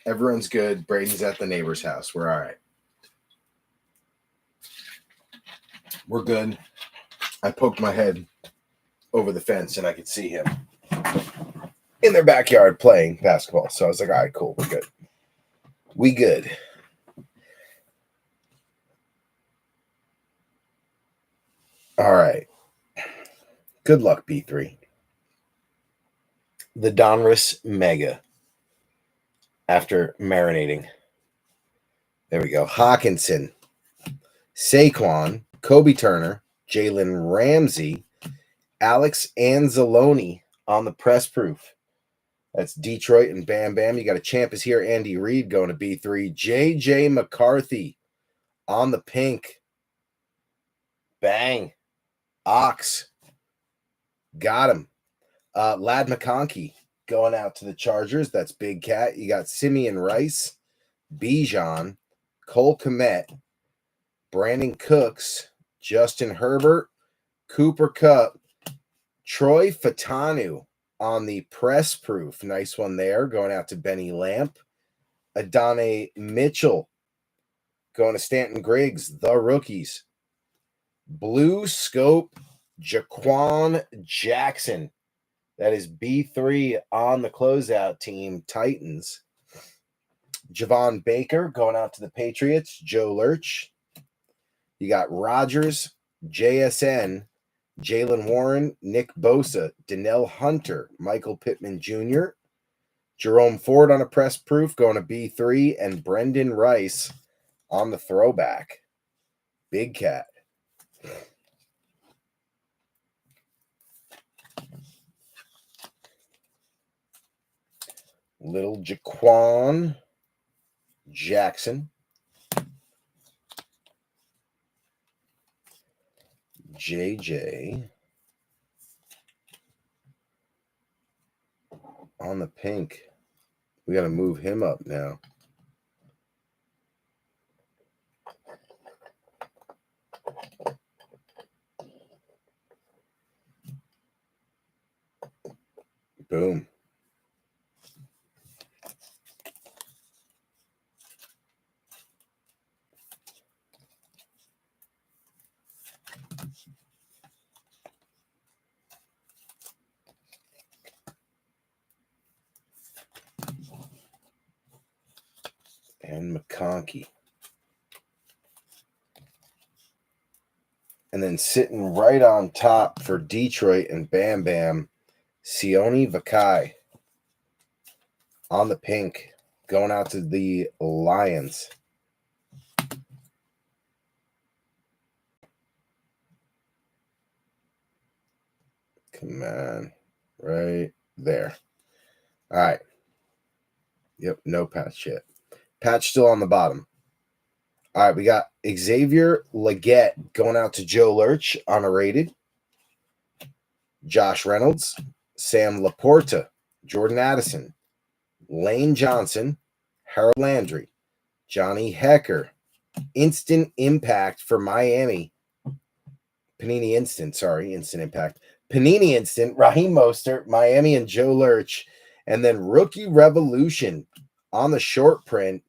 Everyone's good. Braden's at the neighbor's house. We're all right. We're good. I poked my head over the fence and I could see him in their backyard playing basketball. So I was like, all right, cool. We're good. We good. All right. Good luck, B3. The Donruss Mega. After marinating. There we go. Hawkinson, Saquon, Kobe Turner, Jalen Ramsey, Alex Anzalone on the press proof. That's Detroit and Bam Bam. You got a champ is here. Andy Reid going to B3. J.J. McCarthy on the pink. Bang. Ox. Got him. Lad McConkey going out to the Chargers. That's Big Cat. You got Simeon Rice, Bijan, Cole Kmet, Brandon Cooks, Justin Herbert, Cooper Kupp, Troy Fatanu on the press proof. Nice one there. Going out to Benny Lamp. Adonai Mitchell going to Stanton Griggs, the rookies. Blue Scope, Jaquan Jackson. That is B3 on the closeout team, Titans. Javon Baker going out to the Patriots, Joe Lurch. You got Rodgers, JSN, Jalen Warren, Nick Bosa, Donnell Hunter, Michael Pittman Jr., Jerome Ford on a press proof going to B3, and Brendan Rice on the throwback. Big Cat. Little Jaquan Jackson. JJ on the pink. We got to move him up now. Boom. And McConkey. And then sitting right on top for Detroit and Bam Bam, Sione Vakai on the pink, going out to the Lions. Come on. Right there. All right. Yep, no patch yet. Patch still on the bottom. All right, we got Xavier Leggett going out to Joe Lurch on a rated. Josh Reynolds, Sam Laporta, Jordan Addison, Lane Johnson, Harold Landry, Johnny Hecker. Instant impact for Miami. Panini Instant, sorry, Instant Impact. Panini Instant, Raheem Mostert, Miami and Joe Lurch. And then Rookie Revolution on the short print.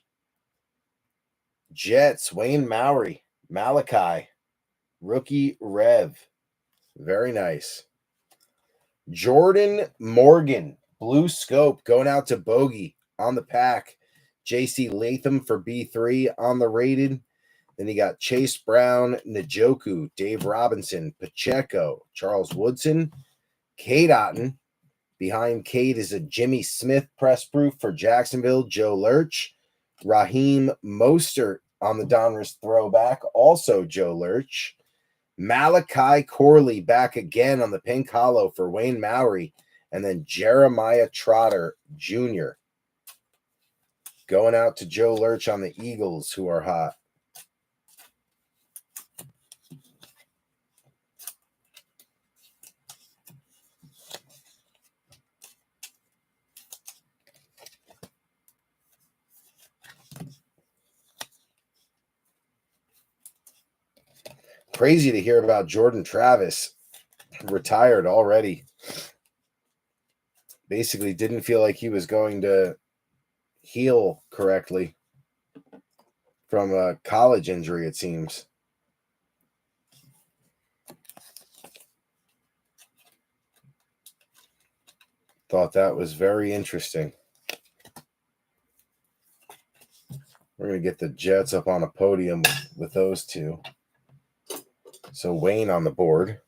Jets, Wayne Maury, Malachi, Rookie Rev. Very nice. Jordan Morgan, Blue Scope, going out to Bogey on the pack. J.C. Latham for B3 on the rated. Then you got Chase Brown, Njoku, Dave Robinson, Pacheco, Charles Woodson, Cade Otton. Behind Cade is a Jimmy Smith press proof for Jacksonville, Joe Lurch. Raheem Mostert on the Donruss throwback, also Joe Lurch. Malachi Corley back again on the pink hollow for Wayne Maury. And then Jeremiah Trotter Jr. going out to Joe Lurch on the Eagles, who are hot. Crazy to hear about Jordan Travis retired already. basically didn't feel like he was going to heal correctly from a college injury, it seems. Thought that was very interesting. We're going to get the Jets up on a podium with those two. So Wayne on the board.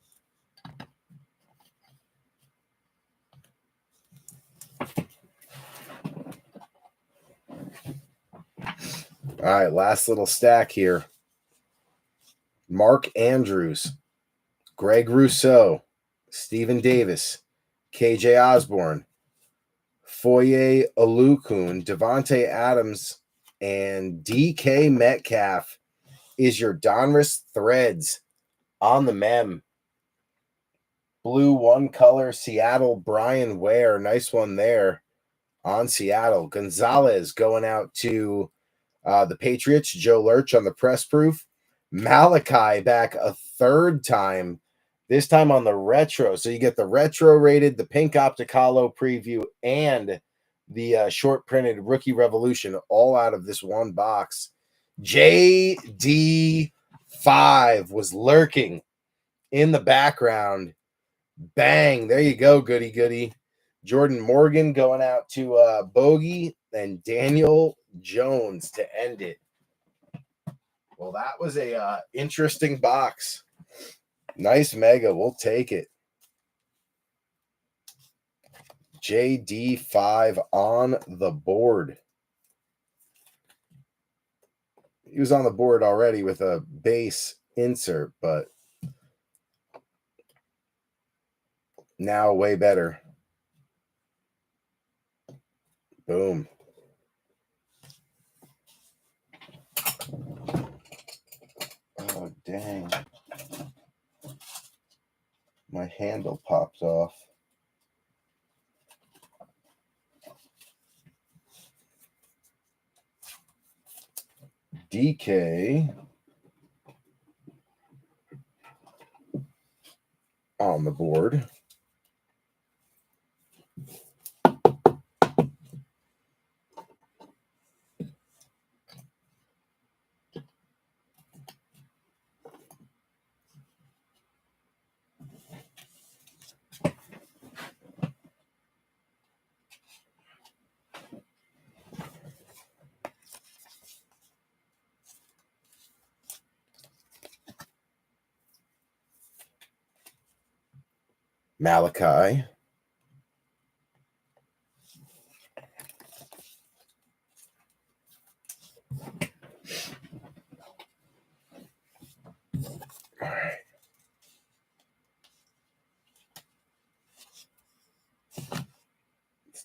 All right, last little stack here. Mark Andrews, Greg Rousseau, Stephen Davis, KJ Osborne, Foye Olukun, Devontae Adams, and DK Metcalf is your Donruss Threads on the mem. Blue one color, Seattle, Brian Ware. Nice one there on Seattle. Gonzalez going out to the Patriots. Joe Lurch on the press proof. Malachi back a third time, this time on the retro. So you get the retro rated, the pink Optic Holo preview, and the short printed Rookie Revolution all out of this one box. JD5 was lurking in the background. Bang. There you go, goody goody. Jordan Morgan going out to Bogey and Daniel Jones to end it. Well, that was a interesting box. Nice mega. We'll take it. JD5 on the board. He was on the board already with a base insert, but now way better. Boom. Oh, dang. My handle popped off. DK on the board. Malachi. All right.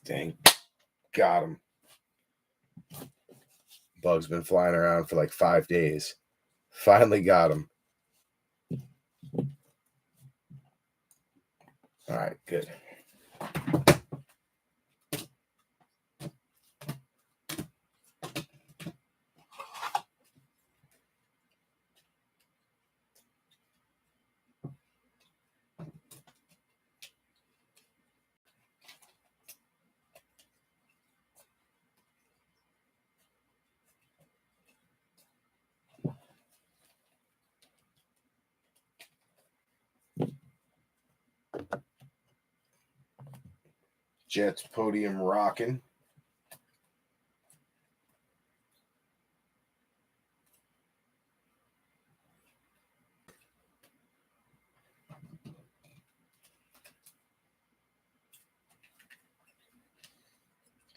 Dang. Got him. Bug's been flying around for like 5 days. Finally got him. All right, good. Jets podium rocking.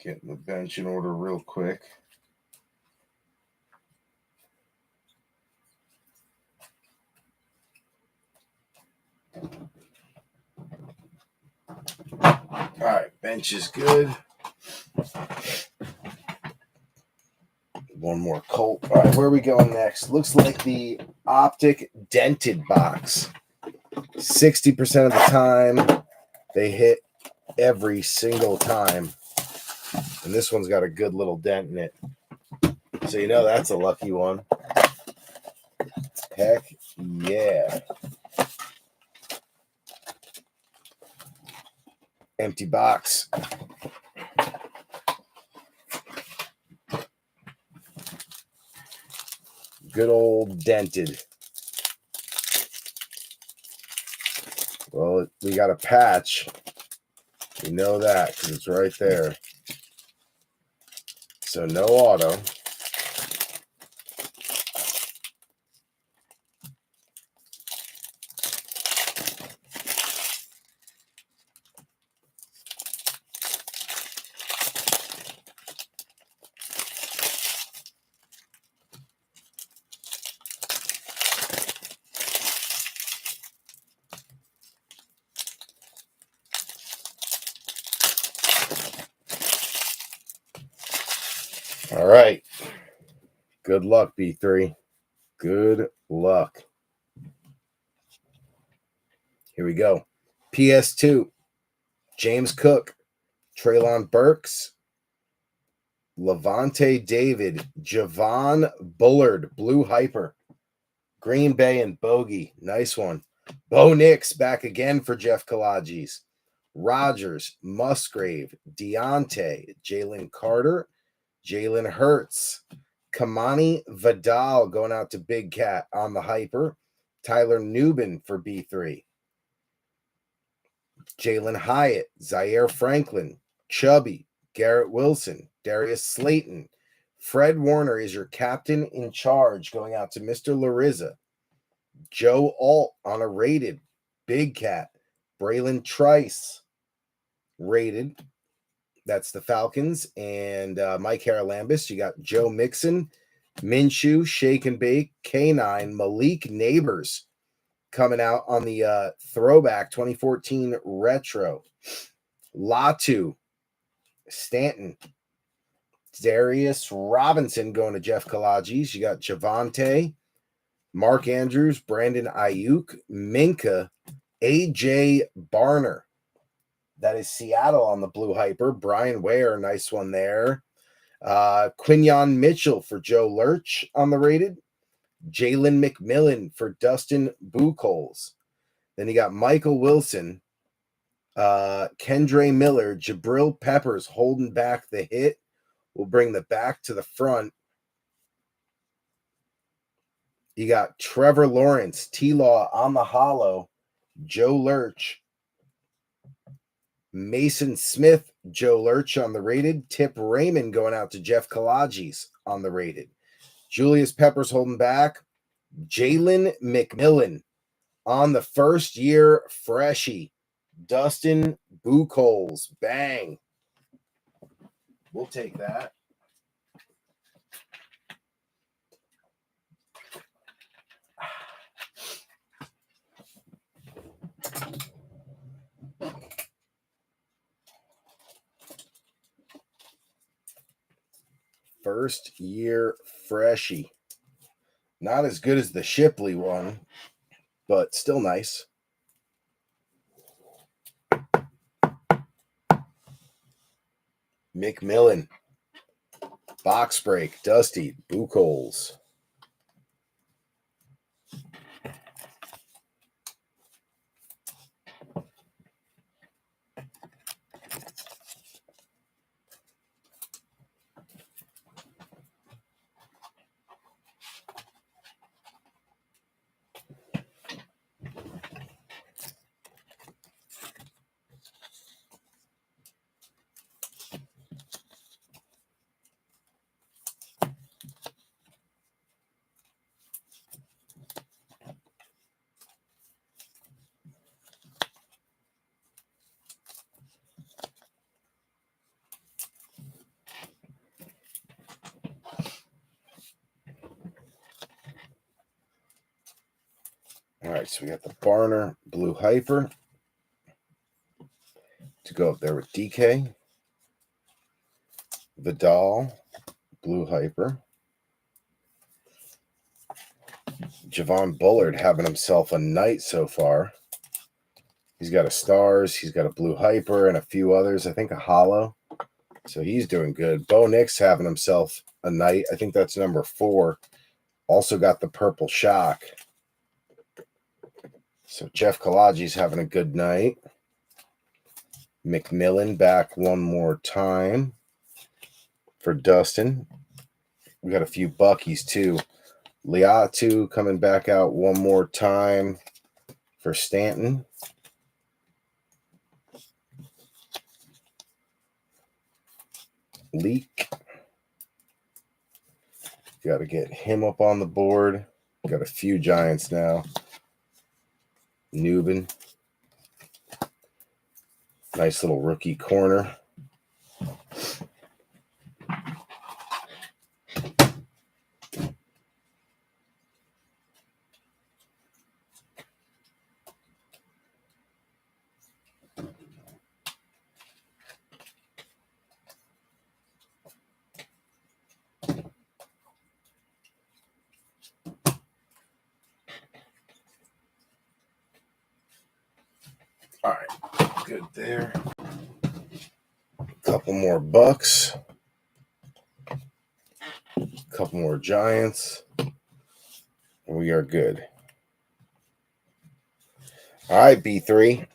Getting the bench in order real quick. All right, bench is good. One more Colt. All right, where are we going next? Looks like the Optic dented box. 60% of the time, they hit every single time. And this one's got a good little dent in it. So you know that's a lucky one. Heck yeah. Empty box. Good old dented. Well, we got a patch. We know that because it's right there. So no auto. All right. Good luck, B3. Good luck. Here we go. PS2. James Cook. Treylon Burks. Levante David. Javon Bullard. Blue Hyper. Green Bay and Bogey. Nice one. Bo Nix back again for Jeff Kalaji's. Rodgers. Musgrave. Deontay. Jalen Carter. Jalen Hurts. Kamani Vidal going out to Big Cat on the Hyper. Tyler Nubin for B3. Jalen Hyatt. Zaire Franklin. Chubby. Garrett Wilson. Darius Slayton. Fred Warner is your captain in charge going out to Mr. Larissa. Joe Alt on a rated. Big Cat. Braylon Trice. Rated. That's the Falcons. And Mike Haralambis. You got Joe Mixon, Minshew, Shake and Bake, K9, Malik Neighbors coming out on the throwback 2014 retro. Latu, Stanton, Darius Robinson going to Jeff Kalaji's. You got Javante, Mark Andrews, Brandon Ayuk, Minka, AJ Barner. That is Seattle on the Blue Hyper. Brian Ware, nice one there. Quinyon Mitchell for Joe Lurch on the rated. Jalen McMillan for Dustin Buchholz. Then you got Michael Wilson, Kendre Miller, Jabril Peppers holding back the hit. We'll bring the back to the front. You got Trevor Lawrence, T-Law on the hollow, Joe Lurch. Mason Smith, Joe Lurch on the rated. Tip Raymond going out to Jeff Kalaji's on the rated. Julius Peppers holding back. Jalen McMillan on the first year freshie. Dustin Buchholz. Bang. We'll take that. First year freshie. Not as good as the Shipley one, but still nice. McMillan. Box break. Dusty Buchholz. All right, so we got the Barner Blue Hyper to go up there with DK. Vidal Blue Hyper. Javon Bullard having himself a night so far. He's got a Stars, he's got a Blue Hyper, and a few others. I think a Hollow. So he's doing good. Bo Nix having himself a night. I think that's number 4. Also got the Purple Shock. So Jeff Kalaji's having a good night. McMillan back one more time for Dustin. We got a few Buckies too. Liatu coming back out one more time for Stanton. Leak. Got to get him up on the board. Got a few Giants now. Newbin. Nice little rookie corner. All right, good there. Couple more Bucks. Couple more Giants. We are good. All right, B3.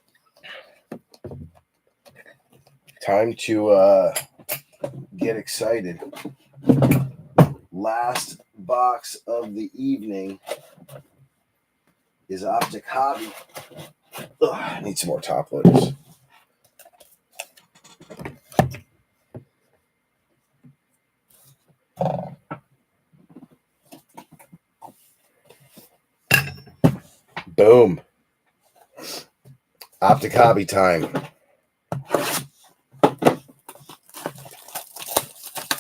Time to get excited. Last box of the evening is Optic Hobby. Ugh, I need some more top loaders. Boom. Optic Hobby time.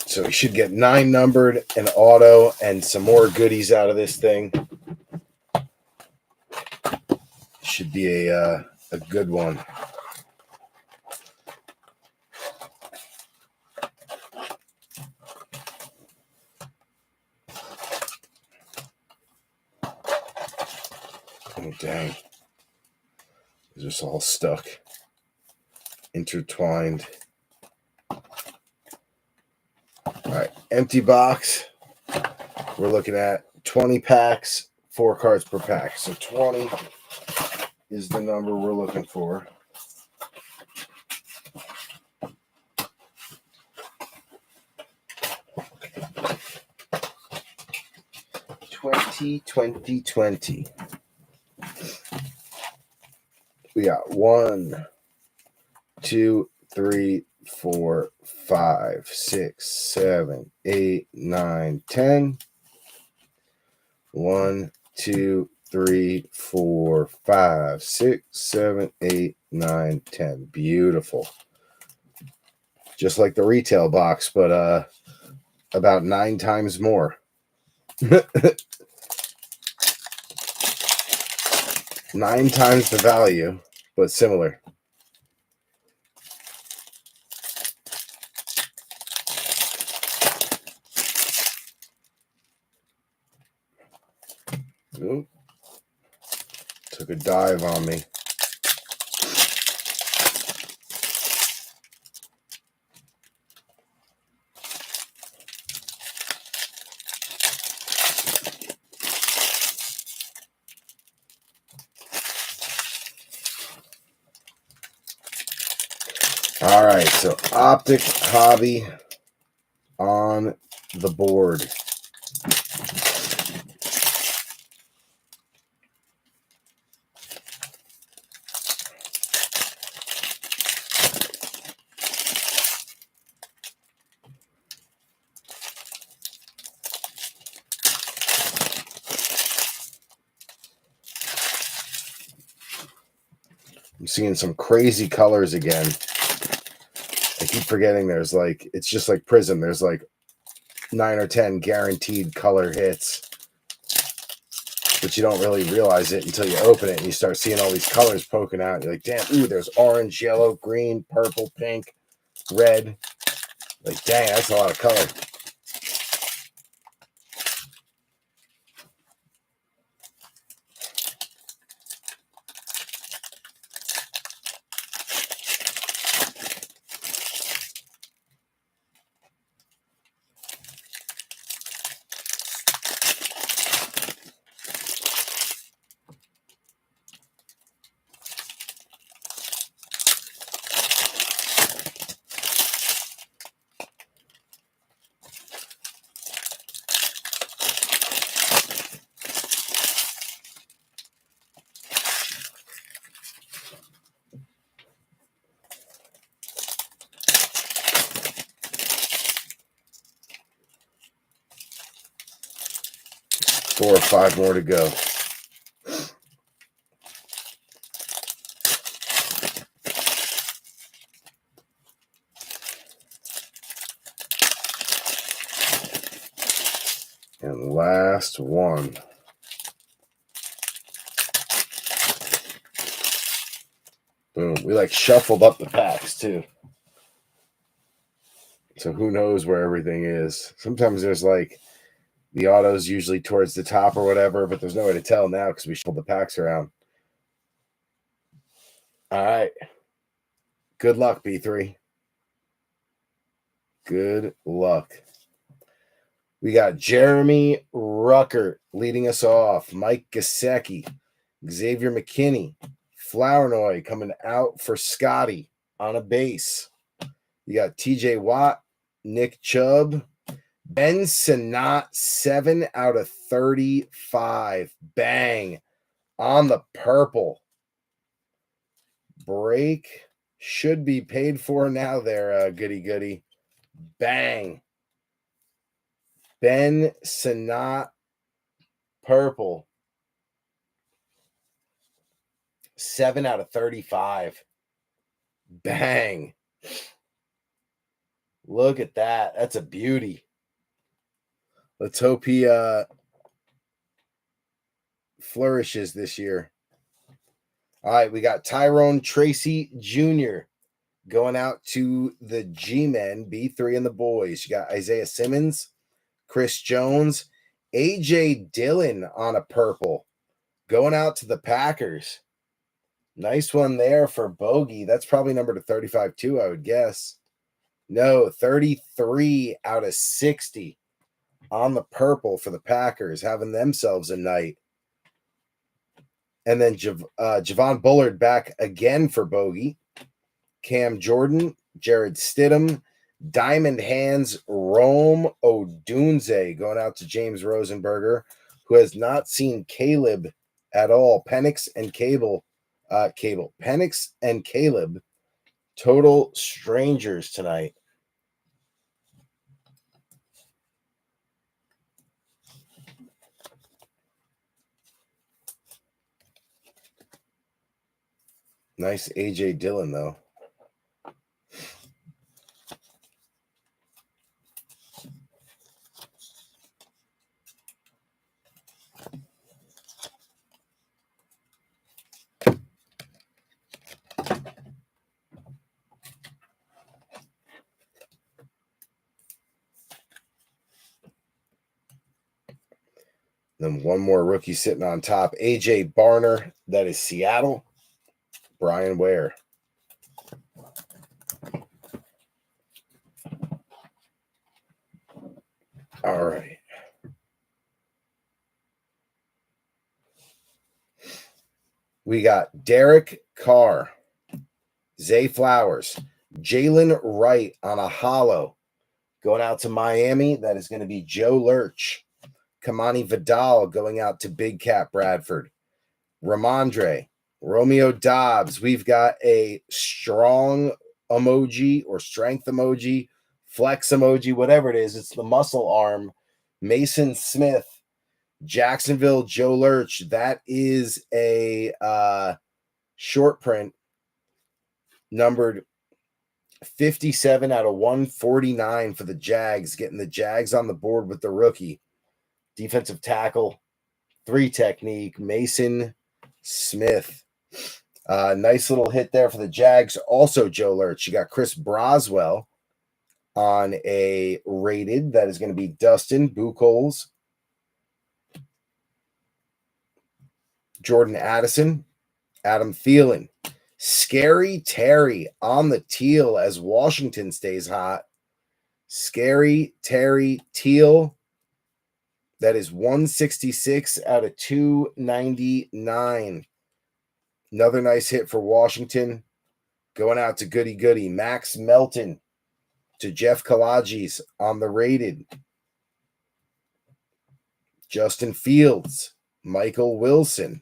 So we should get 9 numbered, an auto, and some more goodies out of this thing. Should be a good one. Oh, dang. They're just all stuck. Intertwined. All right, empty box. We're looking at 20 packs, 4 cards per pack. So 20 is the number we're looking for. Twenty. We got 1, 2, 3, 4, 5, 6, 7, 8, 9, 10. 1, 2, 3, 4, 5, 6, 7, 8, 9, 10. Beautiful. Just like the retail box, but about 9 times more. 9 times the value, but similar. Ooh. Took a dive on me. All right, so Optic Hobby on the board. I'm seeing some crazy colors again. I keep forgetting there's like, it's just like Prism. There's like 9 or 10 guaranteed color hits. But you don't really realize it until you open it and you start seeing all these colors poking out. You're like, damn, ooh, there's orange, yellow, green, purple, pink, red. Like, dang, that's a lot of color. 4 or 5 more to go. And last one. Boom. We like shuffled up the packs too. So who knows where everything is. Sometimes there's like the autos usually towards the top or whatever, but there's no way to tell now because we shuffled the packs around. All right. Good luck, B3. Good luck. We got Jeremy Ruckert leading us off. Mike Gesicki, Xavier McKinney, Flournoy coming out for Scotty on a base. You got TJ Watt, Nick Chubb, Ben Sinnott, 7 out of 35. Bang on the purple. Break should be paid for now there, goody. Bang. Ben Sinnott, purple. 7 out of 35. Bang. Look at that. That's a beauty. Let's hope he flourishes this year. All right, we got Tyrone Tracy Jr. going out to the G-Men, B3 and the boys. You got Isaiah Simmons, Chris Jones, A.J. Dillon on a purple going out to the Packers. Nice one there for Bogey. That's probably number to 35 too, I would guess. No, 33 out of 60 on the purple for the Packers, having themselves a night. And then Javon Bullard back again for Bogey. Cam Jordan, Jared Stidham, Diamond Hands, Rome Odunze going out to James Rosenberger, who has not seen Caleb at all. Penix and Penix and Caleb, total strangers tonight. Nice A.J. Dillon, though. Then one more rookie sitting on top. A.J. Barner, that is Seattle. Brian Ware. All right. We got Derek Carr, Zay Flowers, Jalen Wright on a hollow. Going out to Miami, that is going to be Joe Lurch. Kamani Vidal going out to Big Cat Bradford. Ramondre, Romeo Dobbs. We've got a strong emoji or strength emoji, flex emoji, whatever it is. It's the muscle arm. Mason Smith, Jacksonville, Joe Lurch. That is a short print numbered 57 out of 149 for the Jags, getting the Jags on the board with the rookie. Defensive tackle, 3 technique, Mason Smith. Nice little hit there for the Jags. Also, Joe Lurch. You got Chris Broswell on a rated. That is going to be Dustin Buchholz. Jordan Addison, Adam Thielen. Scary Terry on the teal as Washington stays hot. Scary Terry Teal. That is 166 out of 299. Another nice hit for Washington. Going out to Goody. Max Melton to Jeff Kalages on the rated. Justin Fields, Michael Wilson.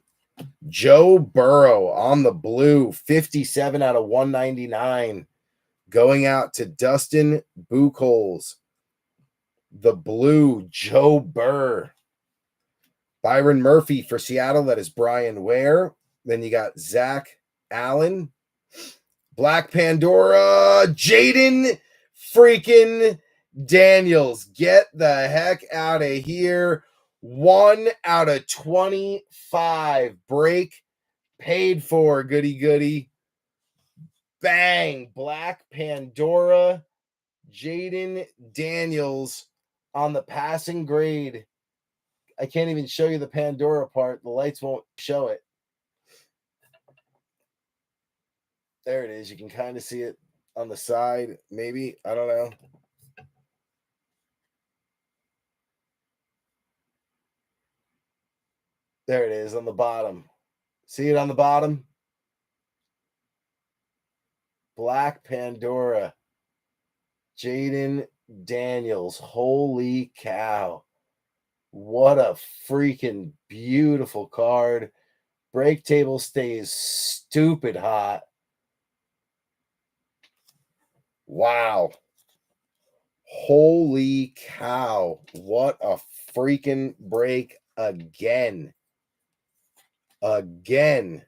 Joe Burrow on the blue, 57 out of 199. Going out to Dustin Buchholz. The blue, Joe Burr. Byron Murphy for Seattle. That is Brian Ware. Then you got Zach Allen. Black Pandora, Jaden freaking Daniels. Get the heck out of here. 1 out of 25. Break paid for. Goody, goody. Bang. Black Pandora, Jaden Daniels on the passing grade. I can't even show you the Pandora part. The lights won't show it. There it is. You can kind of see it on the side, maybe. I don't know. There it is on the bottom. See it on the bottom? Black Pandora. Jaden Daniels. Holy cow. What a freaking beautiful card. Break table stays stupid hot. Wow. Holy cow. What a freaking break again. Again.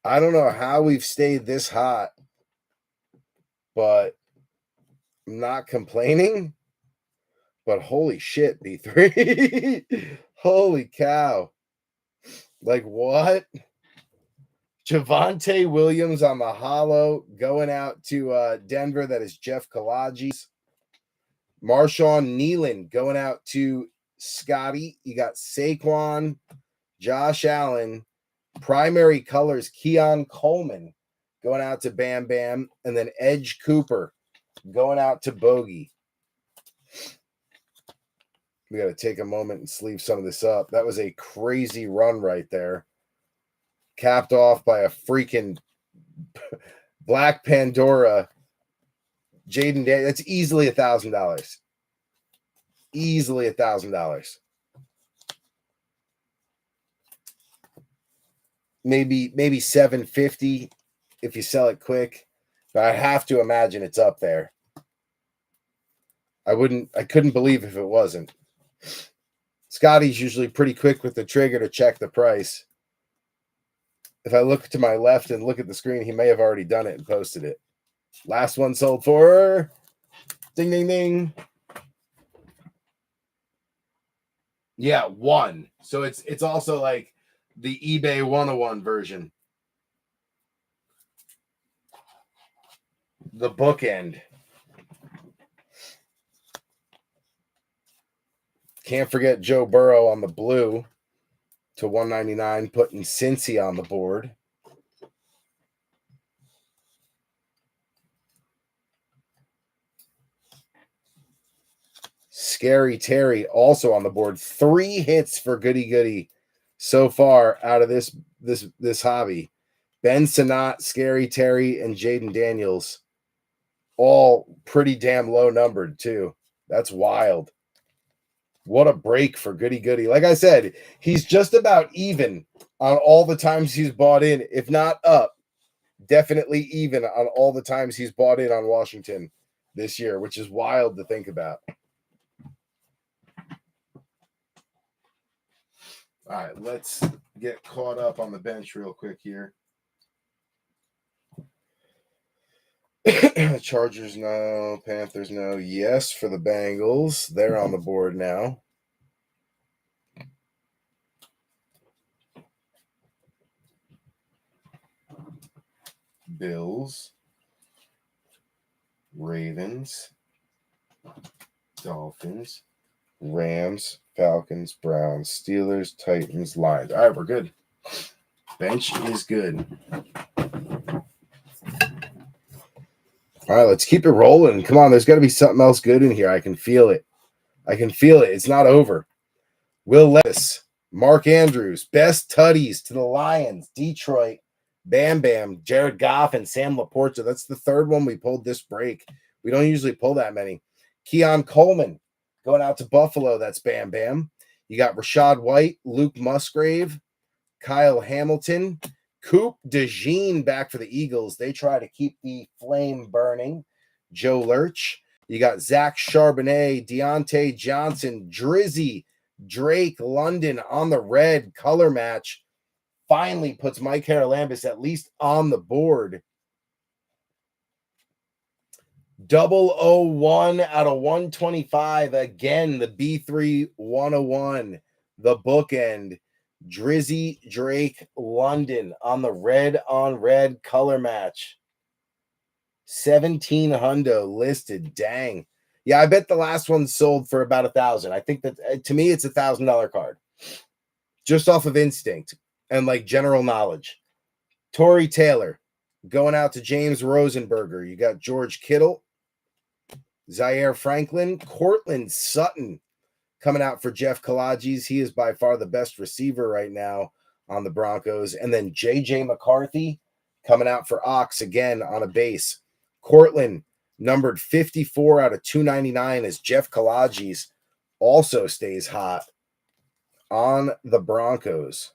I don't know how we've stayed this hot, but I'm not complaining. But holy shit, B3. Holy cow. Like what? Javonte Williams on the hollow going out to Denver. That is Jeff Kalaji's. Marshawn Nealon going out to Scotty. You got Saquon, Josh Allen. Primary colors, Keon Coleman going out to Bam Bam. And then Edge Cooper going out to Bogey. We got to take a moment and sleeve some of this up. That was a crazy run right there. Capped off by a freaking Black Pandora. Jaden, that's easily $1,000. Easily $1,000. Maybe 750 if you sell it quick. But I have to imagine it's up there. I couldn't believe if it wasn't. Scotty's usually pretty quick with the trigger to check the price. If I look to my left and look at the screen, he may have already done it and posted it. Last one sold for ding, ding, ding. Yeah, 1. So it's also like the eBay 101 version. The bookend. Can't forget Joe Burrow on the blue to 199, putting Cincy on the board. Scary Terry also on the board. 3 hits for Goody Goody so far out of this hobby. Ben Sinnott, Scary Terry, and Jaden Daniels. All pretty damn low numbered, too. That's wild. What a break for Goody Goody. Like I said, he's just about even on all the times he's bought in, if not up. Definitely even on all the times he's bought in on Washington this year, which is wild to think about. All right, let's get caught up on the bench real quick here. Chargers, no. Panthers, no. Yes, for the Bengals. They're on the board now. Bills, Ravens, Dolphins, Rams, Falcons, Browns, Steelers, Titans, Lions. All right, we're good. Bench is good. All right, let's keep it rolling. Come on, there's got to be something else good in here. I can feel it. It's not over. Will Levis, Mark Andrews, best tutties to the Lions, Detroit, Bam Bam, Jared Goff, and Sam Laporta. That's the third one we pulled this break. We don't usually pull that many. Keon Coleman going out to Buffalo. That's Bam Bam. You got Rashad White, Luke Musgrave, Kyle Hamilton, Coop DeJean back for the Eagles. They try to keep the flame burning. Joe Lurch. You got Zach Charbonnet, Deontay Johnson, Drizzy, Drake, London on the red color match. Finally puts Mike Haralambous at least on the board. 001 out of 125. Again, the B3 101. The bookend. Drizzy, Drake, London on the red on red color match. 17 hundo listed. Dang. Yeah, I bet the last one sold for about 1,000. I think that to me it's $1,000 card. Just off of instinct and like general knowledge. Torrey Taylor going out to James Rosenberger. You got George Kittle, Zaire Franklin, Cortland Sutton coming out for Jeff Kalages. He is by far the best receiver right now on the Broncos. And then J.J. McCarthy coming out for Ox again on a base. Cortland numbered 54 out of 299 as Jeff Kalages also stays hot on the Broncos.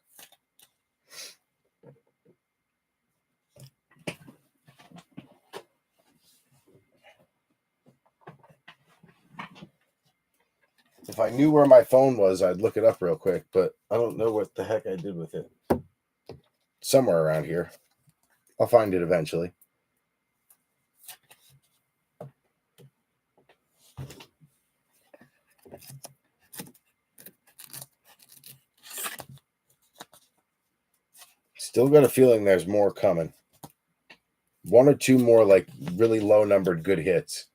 If I knew where my phone was, I'd look it up real quick, but I don't know what the heck I did with it. Somewhere around here. I'll find it eventually. Still got a feeling there's more coming. One or two more like really low numbered good hits.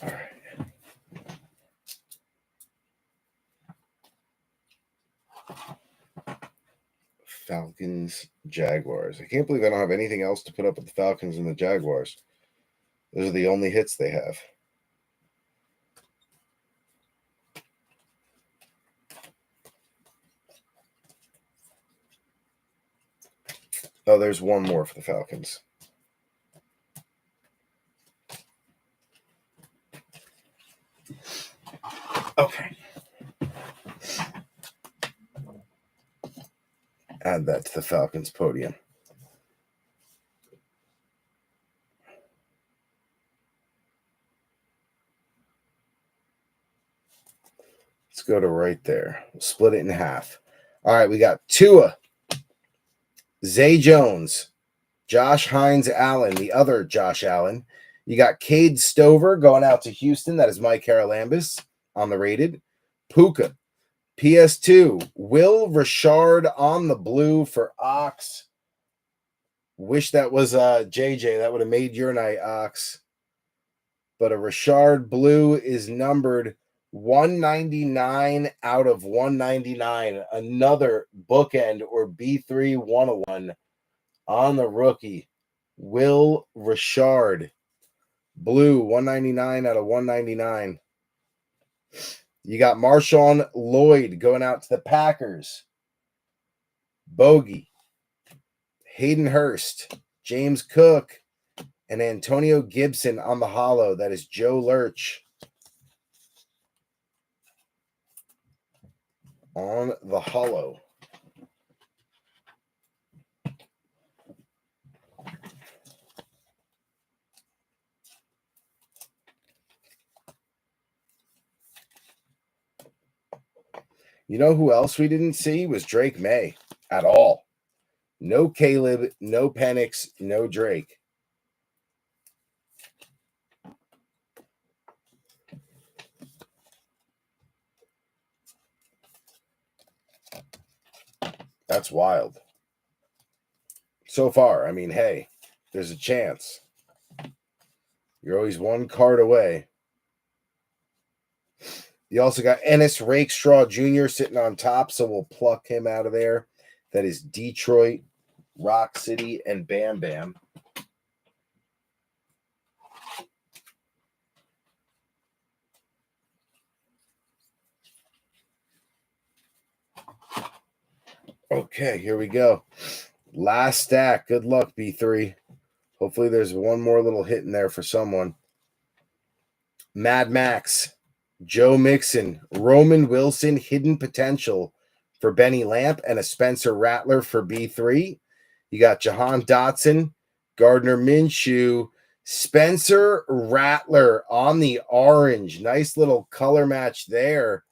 All right. Falcons, Jaguars. I can't believe I don't have anything else to put up with the Falcons and the Jaguars. Those are the only hits they have. Oh, there's one more for the Falcons. Okay. Add that to the Falcons podium. Let's go to right there. We'll split it in half. All right, we got Tua, Zay Jones, Josh Hines Allen, the other Josh Allen. You got Cade Stover going out to Houston. That is Mike Haralambous on the rated. Puka, PS2, Will Richard on the blue for Ox. Wish that was JJ. That would have made your night, Ox. But a Richard blue is numbered 199 out of 199. Another bookend or B3 101 on the rookie. Will Richard. Blue, 199 out of 199. You got Marshawn Lloyd going out to the Packers. Bogey. Hayden Hurst. James Cook. And Antonio Gibson on the hollow. That is Joe Lurch. On the hollow. You know who else we didn't see was Drake May at all. No Caleb, no Penix, no Drake. That's wild. So far, I mean, hey, there's a chance. You're always one card away. You also got Ennis Rakestraw Jr. sitting on top, so we'll pluck him out of there. That is Detroit. Rock City, and Bam Bam. Okay, here we go. Last stack. Good luck, B3. Hopefully there's one more little hit in there for someone. Mad Max, Joe Mixon, Roman Wilson, Hidden Potential for Benny Lamp, and a Spencer Rattler for B3. You got Jahan Dotson, Gardner Minshew, Spencer Rattler on the orange. Nice little color match there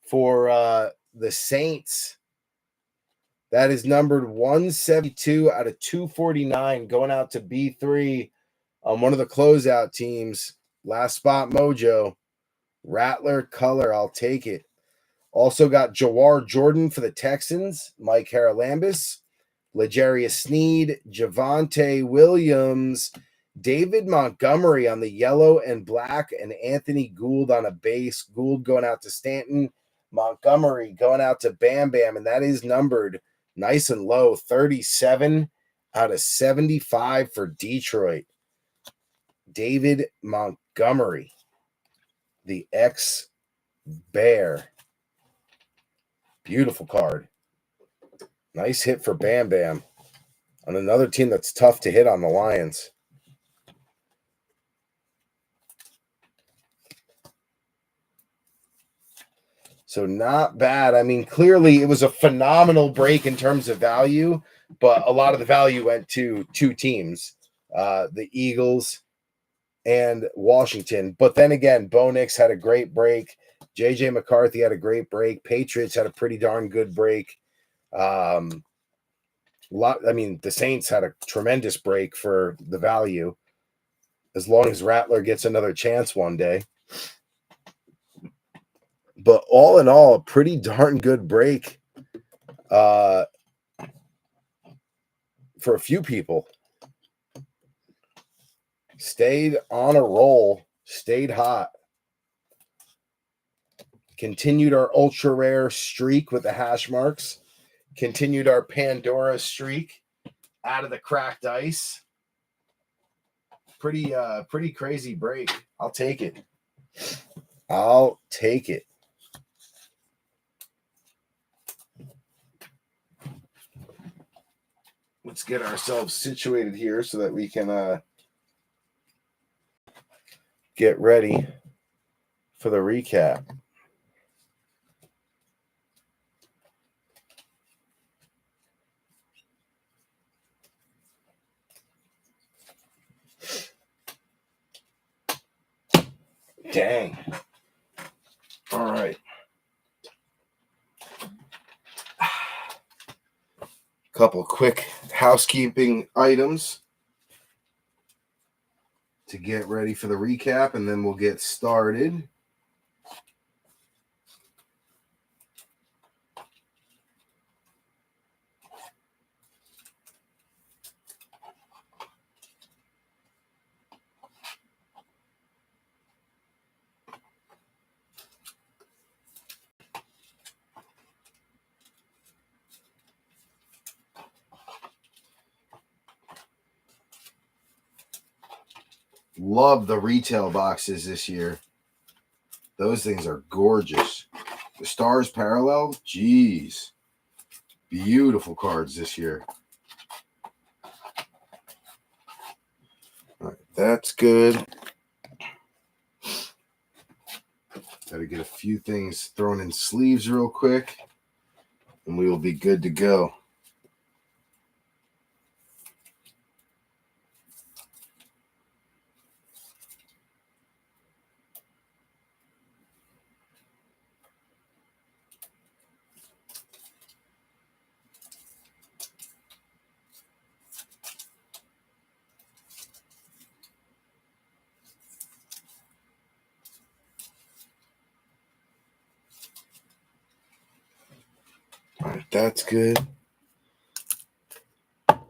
for the Saints. That is numbered 172 out of 249 going out to B3 on one of the closeout teams. Last spot mojo. Rattler color. I'll take it. Also got Jawar Jordan for the Texans. Mike Haralambis. L'Jarius Sneed. Javonte Williams. David Montgomery on the yellow and black. And Anthony Gould on a base. Gould going out to Stanton. Montgomery going out to Bam Bam. And that is numbered nice and low. 37 out of 75 for Detroit. David Montgomery, the ex-Bear. Beautiful card. Nice hit for Bam Bam on another team that's tough to hit on the Lions. So not bad. I mean, clearly it was a phenomenal break in terms of value, but a lot of the value went to two teams, the Eagles and Washington. But then again, Bo Nix had a great break. JJ McCarthy had a great break. Patriots had a pretty darn good break. The Saints had a tremendous break for the value, as long as Rattler gets another chance one day. But all in all, a pretty darn good break for a few people. Stayed on a roll, stayed hot. Continued our ultra rare streak with the hash marks. Continued our Pandora streak out of the cracked ice. Pretty crazy break. I'll take it. I'll take it. Let's get ourselves situated here so that we can get ready for the recap. Dang. All right. Couple quick housekeeping items to get ready for the recap, and then we'll get started. Love the retail boxes this year. Those things are gorgeous. The stars parallel, geez. Beautiful cards this year. All right, that's good. Got to get a few things thrown in sleeves real quick, and we will be good to go. All right, that's good. Those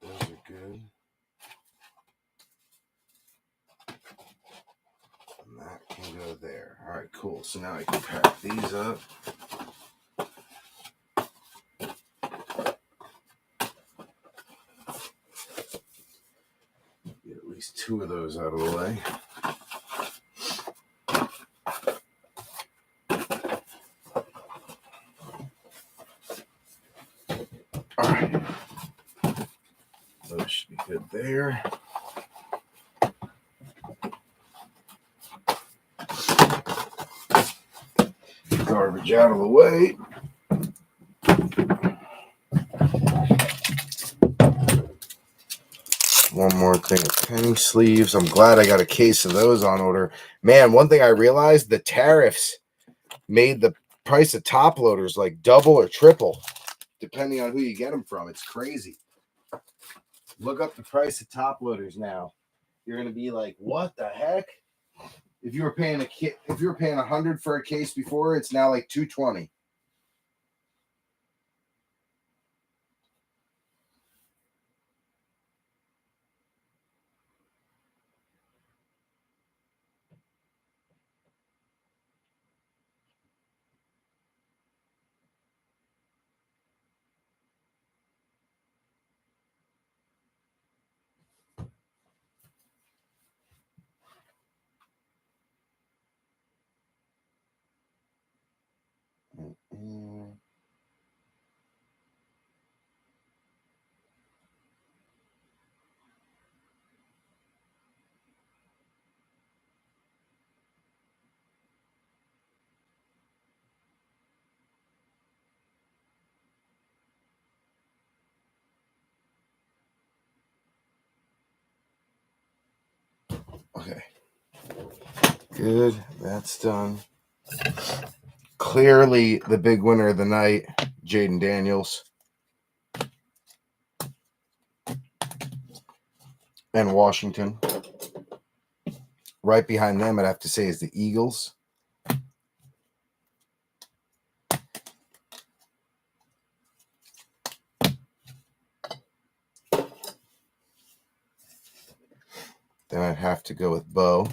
are good. And that can go there. All right, cool. So now I can pack these up. 2 of those out of the way. All right. Those should be good there. Garbage out of the way. One more thing of penny sleeves. I'm glad I got a case of those on order. Man, one thing I realized, the tariffs made the price of top loaders like double or triple, depending on who you get them from. It's crazy. Look up the price of top loaders now. You're gonna be like, what the heck? If you were paying $100 for a case before, it's now like $220. Okay. Good. That's done. Clearly the big winner of the night, Jaden Daniels. And Washington. Right behind them, I'd have to say, is the Eagles. Then I'd have to go with Bo.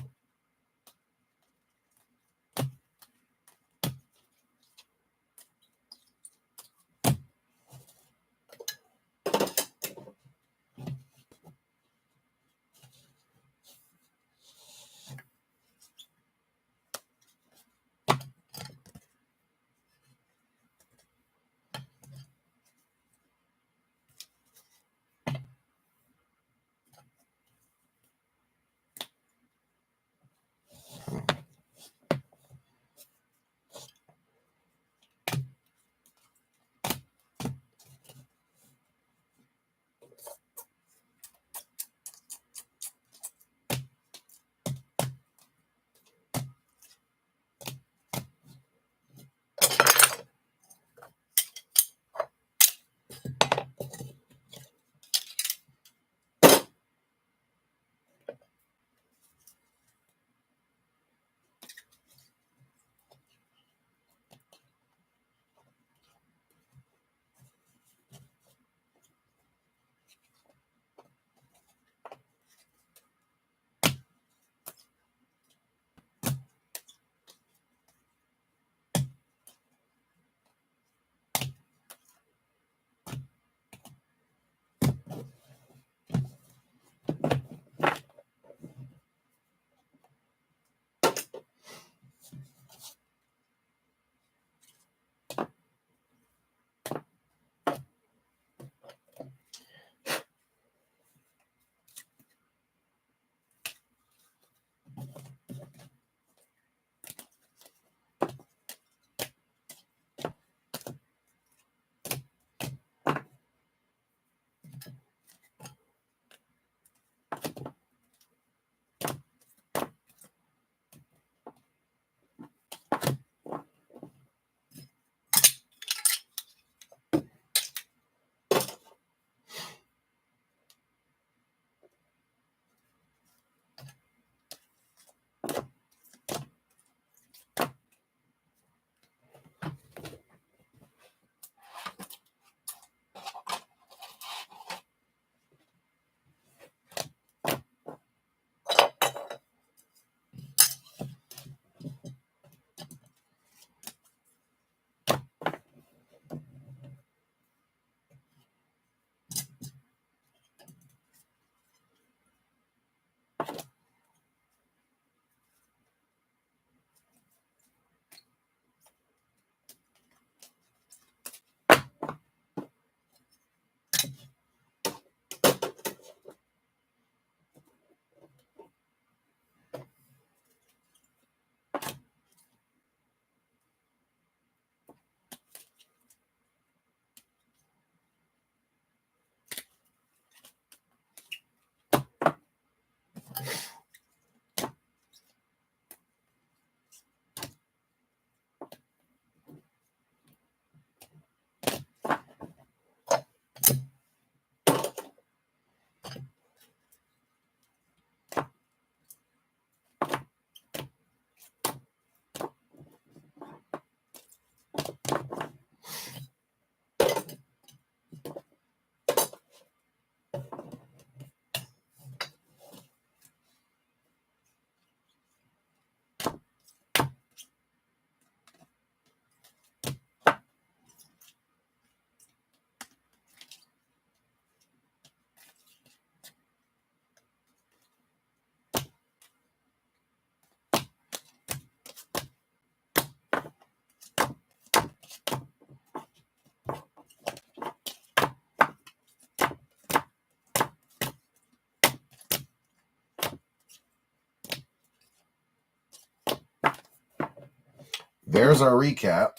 there's our recap.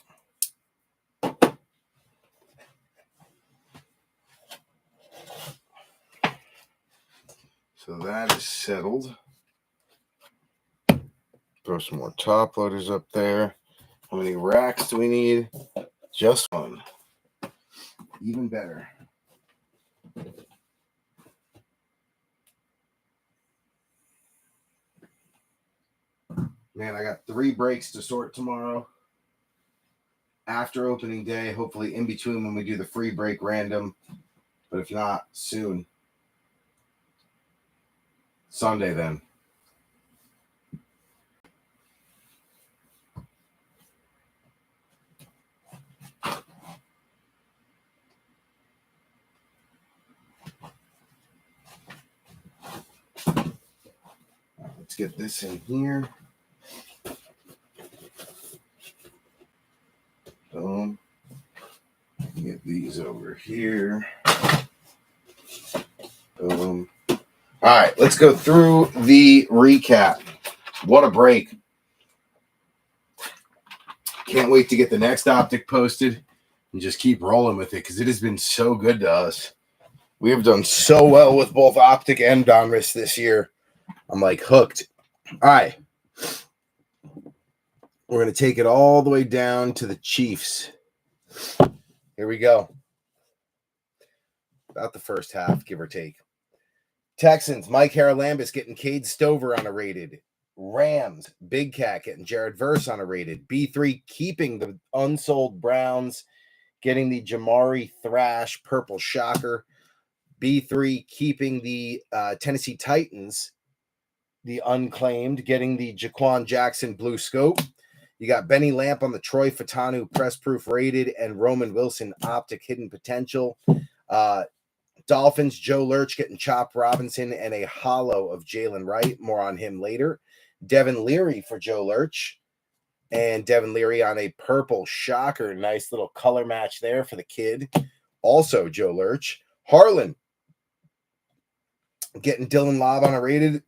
So that is settled. Throw some more top loaders up there. How many racks do we need? Just one. Even better. Man, I got 3 breaks to sort tomorrow. After opening day, hopefully in between when we do the free break random. But if not, soon. Sunday then. Let's get this in here. Boom. Get these over here. Boom. All right, let's go through the recap. What a break. Can't wait to get the next Optic posted and just keep rolling with it because it has been so good to us. We have done so well with both Optic and Donruss this year. I'm like hooked. All right. We're going to take it all the way down to the Chiefs. Here we go. About the first half, give or take. Texans, Mike Haralambous getting Cade Stover on a rated. Rams, Big Cat getting Jared Verse on a rated. B3 keeping the unsold Browns, getting the Jamari Thrash Purple Shocker. B3 keeping the Tennessee Titans, the unclaimed, getting the Jaquan Jackson Blue Scope. You got Benny Lamp on the Troy Fatanu Press Proof rated and Roman Wilson Optic Hidden Potential. Dolphins, Joe Lurch getting Chop Robinson and a hollow of Jalen Wright. More on him later. Devin Leary for Joe Lurch. And Devin Leary on a Purple Shocker. Nice little color match there for the kid. Also Joe Lurch. Harlan getting Dylan Lobb on a rated.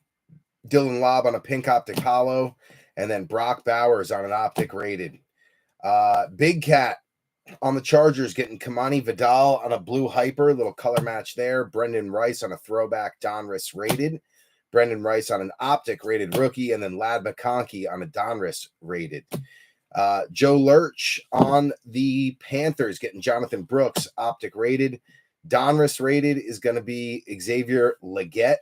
Dylan Lobb on a Pink Optic Hollow. And then Brock Bowers on an Optic rated. Big Cat on the Chargers getting Kamani Vidal on a Blue Hyper. Little color match there. Brendan Rice on a throwback Donruss rated. Brendan Rice on an Optic rated rookie. And then Lad McConkey on a Donruss rated. Joe Lurch on the Panthers getting Jonathan Brooks Optic rated. Donruss rated is going to be Xavier Leggett.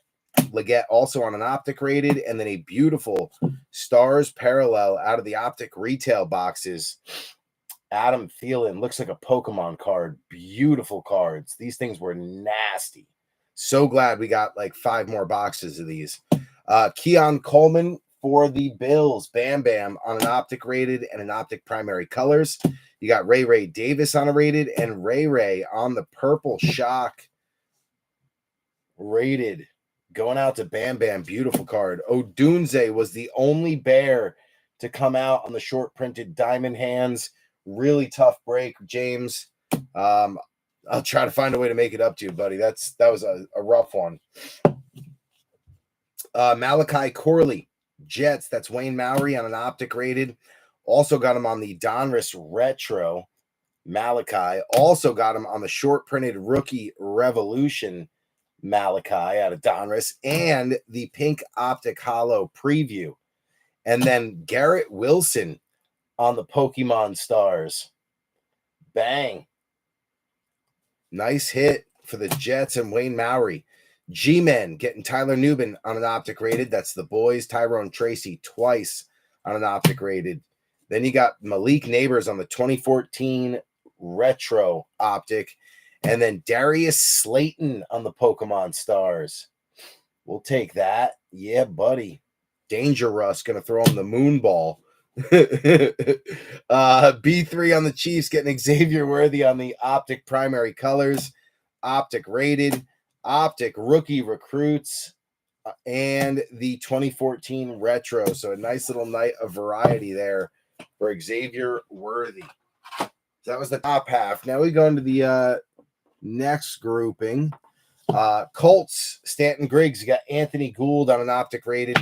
Leggett also on an Optic rated, and then a beautiful Stars Parallel out of the Optic retail boxes. Adam Thielen looks like a Pokemon card. Beautiful cards. These things were nasty. So glad we got like 5 more boxes of these. Keon Coleman for the Bills. Bam Bam on an Optic rated and an Optic primary colors. You got Ray Davis on a rated and Ray on the Purple Shock rated. Going out to Bam Bam. Beautiful card. Odunze was the only bear to come out on the short printed diamond hands. Really tough break, James. I'll try to find a way to make it up to you, buddy. That was a rough one. Malachi Corley, Jets. That's Wayne Maury on an Optic rated. Also got him on the Donruss Retro. Malachi. Also got him on the short printed Rookie Revolution Malachi out of Donruss and the Pink Optic Hollow Preview. And then Garrett Wilson on the Pokemon Stars. Bang. Nice hit for the Jets and Wayne Maury. G-Men getting Tyler Newman on an Optic rated. That's the boys. Tyrone Tracy twice on an Optic rated. Then you got Malik Neighbors on the 2014 Retro Optic. And then Darius Slayton on the Pokemon Stars. We'll take that. Yeah, buddy. Danger Russ going to throw him the moon ball. B3 on the Chiefs getting Xavier Worthy on the Optic primary colors. Optic rated. Optic rookie recruits. And the 2014 Retro. So a nice little night of variety there for Xavier Worthy. That was the top half. Now we go into the next grouping. Colts, Stanton Griggs. You got Anthony Gould on an Optic rated.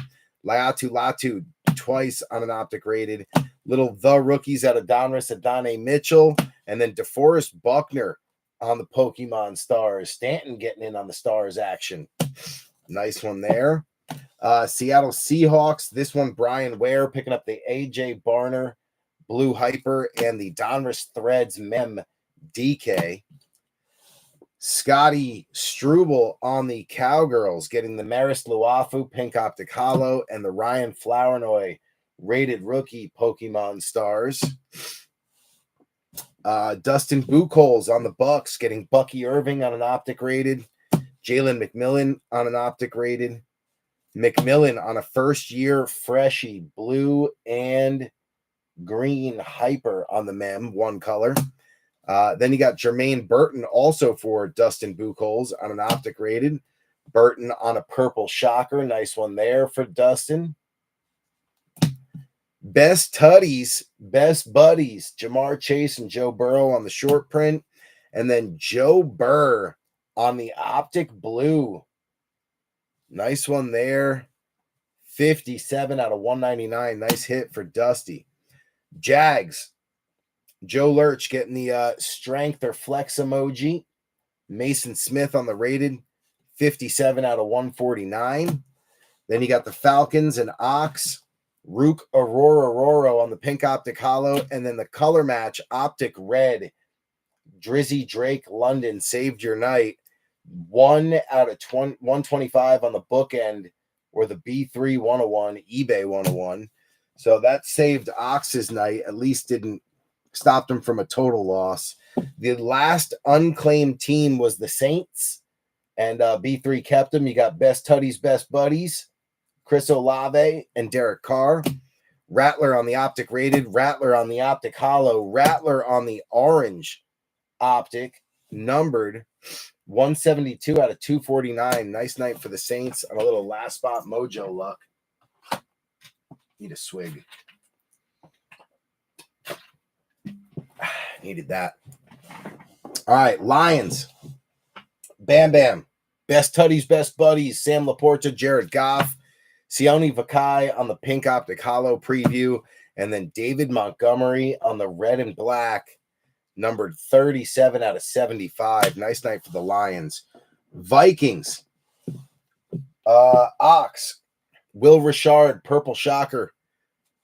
Latu twice on an Optic rated. Little the rookies out of Donruss, Adonai Mitchell, and then DeForest Buckner on the Pokemon Stars. Stanton getting in on the Stars action. Nice one there. Seattle Seahawks. This one, Brian Ware picking up the AJ Barner Blue Hyper and the Donruss Threads Mem DK. Scotty Struble on the Cowgirls getting the Maris Luafu Pink Optic Hollow and the Ryan Flournoy rated rookie Pokemon Stars. Dustin Buchholz on the Bucks getting Bucky Irving on an Optic rated. Jalen McMillan on an Optic rated. McMillan on a first-year freshie blue and green hyper on the Mem, one color. Then you got Jermaine Burton also for Dustin Buchholz on an Optic rated. Burton on a purple shocker. Nice one there for Dustin. Best Tutties, Best Buddies, Jamar Chase and Joe Burrow on the short print. And then Joe Burr on the Optic Blue. Nice one there. 57 out of 199. Nice hit for Dusty. Jags. Joe Lurch getting the strength or flex emoji. Mason Smith on the rated. 57 out of 149. Then you got the Falcons and Ox. Rook Aurora on the Pink Optic Hollow. And then the color match Optic Red. Drizzy Drake London saved your night. 1 out of 125 on the bookend, or the B3 101, eBay 101. So that saved Ox's night, at least didn't stop him from a total loss. The last unclaimed team was the Saints, and B3 kept them. You got Best Tutties, Best Buddies, Chris Olave and Derek Carr. Rattler on the Optic rated, Rattler on the Optic Hollow, Rattler on the orange Optic, numbered 172 out of 249. Nice night for the Saints on a little last spot mojo luck. Need a swig. Needed that. All right, Lions. Bam Bam. Best Tutties, Best Buddies. Sam Laporta, Jared Goff. Sione Vakai on the Pink Optic Hollow preview. And then David Montgomery on the red and black, numbered 37 out of 75. Nice night for the Lions. Vikings. Ox. Will Richard, purple shocker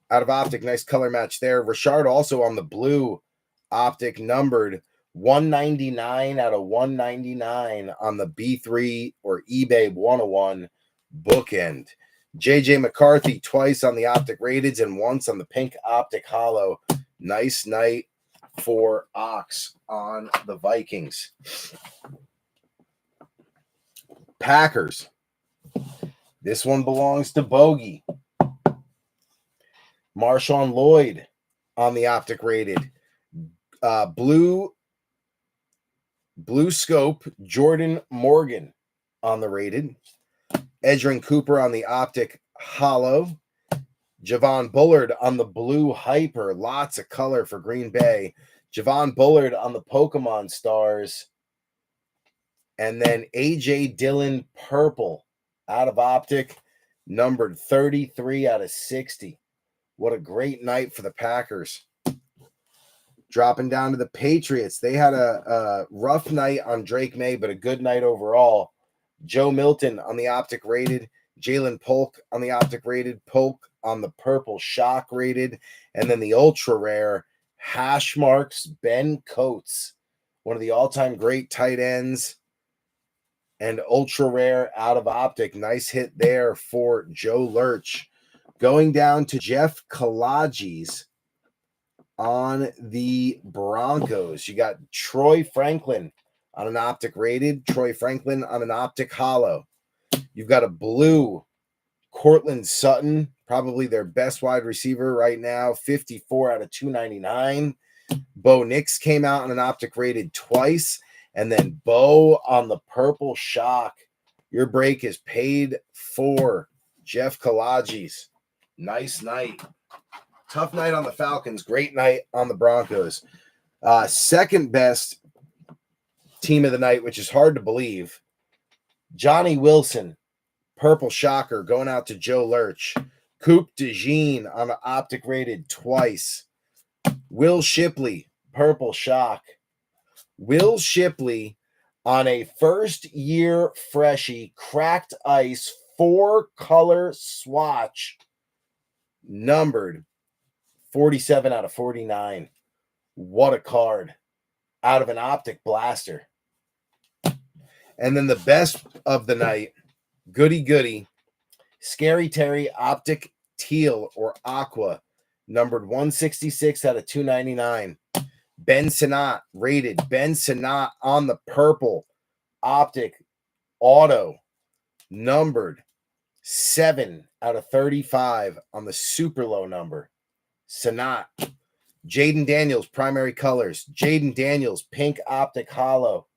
out of Optic. Nice color match there. Richard also on the blue Optic, numbered 199 out of 199 on the B3 or eBay 101 bookend. JJ McCarthy twice on the Optic rateds and once on the Pink Optic Hollow. Nice night for Ox on the Vikings. Packers. This one belongs to Bogey. Marshawn Lloyd on the Optic rated. Blue scope, Jordan Morgan on the rated. Edgerrin Cooper on the Optic Hollow. Javon Bullard on the blue hyper. Lots of color for Green Bay. Javon Bullard on the Pokemon Stars. And then AJ Dillon purple out of Optic, numbered 33 out of 60. What a great night for the Packers. Dropping down to the Patriots. They had a rough night on Drake May, but a good night overall. Joe Milton on the Optic rated. Jalen Polk on the Optic rated. Polk on the purple shock rated. And then the ultra rare hash marks Ben Coates, one of the all-time great tight ends. And ultra rare out of Optic. Nice hit there for Joe Lurch. Going down to Jeff Kalaji's on the Broncos. You got Troy Franklin on an Optic rated. Troy Franklin on an Optic hollow. You've got a blue Cortland Sutton, probably their best wide receiver right now. 54 out of 299. Bo Nix came out on an Optic rated twice. And then Bo on the purple shock. Your break is paid for. Jeff Kalaji's. Nice night. Tough night on the Falcons. Great night on the Broncos. Second best team of the night, which is hard to believe. Johnny Wilson, purple shocker, going out to Joe Lurch. Coupe de Jean on an Optic rated twice. Will Shipley, Purple Shock. Will Shipley on a first-year freshie, cracked ice, 4-color swatch, numbered 47 out of 49. What a card. Out of an Optic blaster. And then the best of the night, goody, Scary Terry Optic Teal or Aqua, numbered 166 out of 299. Ben Sinnott rated. Ben Sinnott on the purple Optic auto, numbered 7 out of 35 on the super low number. Sinnott. Jaden Daniels primary colors. Jaden Daniels pink Optic hollow.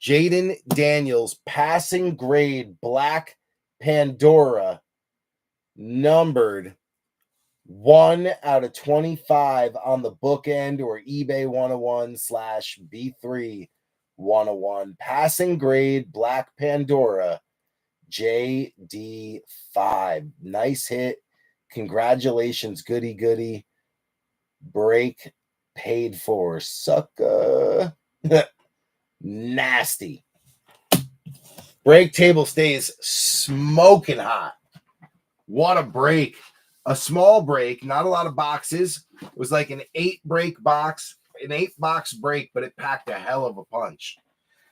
Jaden Daniels passing grade black Pandora, numbered 1 out of 25 on the bookend or eBay 101/B3 101. Passing grade black Pandora, JD5. Nice hit. Congratulations, goody. Break paid for, sucker. Nasty. Break table stays smoking hot. What a break. A small break, not a lot of boxes. It was like an 8-box break, but it packed a hell of a punch.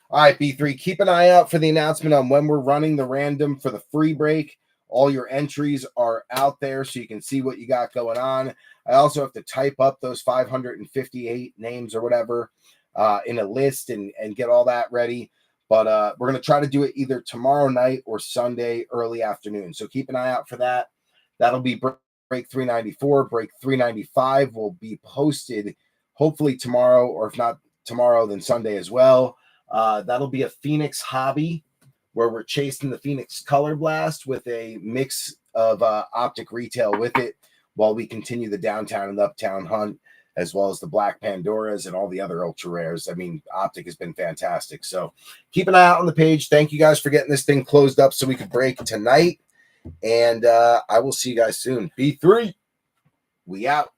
All right, B3, keep an eye out for the announcement on when we're running the random for the free break. All your entries are out there so you can see what you got going on. I also have to type up those 558 names or whatever in a list and get all that ready. But we're going to try to do it either tomorrow night or Sunday early afternoon. So keep an eye out for that. That'll be break 394. Break 395 will be posted hopefully tomorrow, or if not tomorrow, then Sunday as well. That'll be a Phoenix hobby where we're chasing the Phoenix Color Blast with a mix of Optic retail with it while we continue the downtown and uptown hunt, as well as the Black Pandoras and all the other ultra rares. I mean, Optic has been fantastic. So keep an eye out on the page. Thank you guys for getting this thing closed up so we could break tonight. And I will see you guys soon. B3, we out.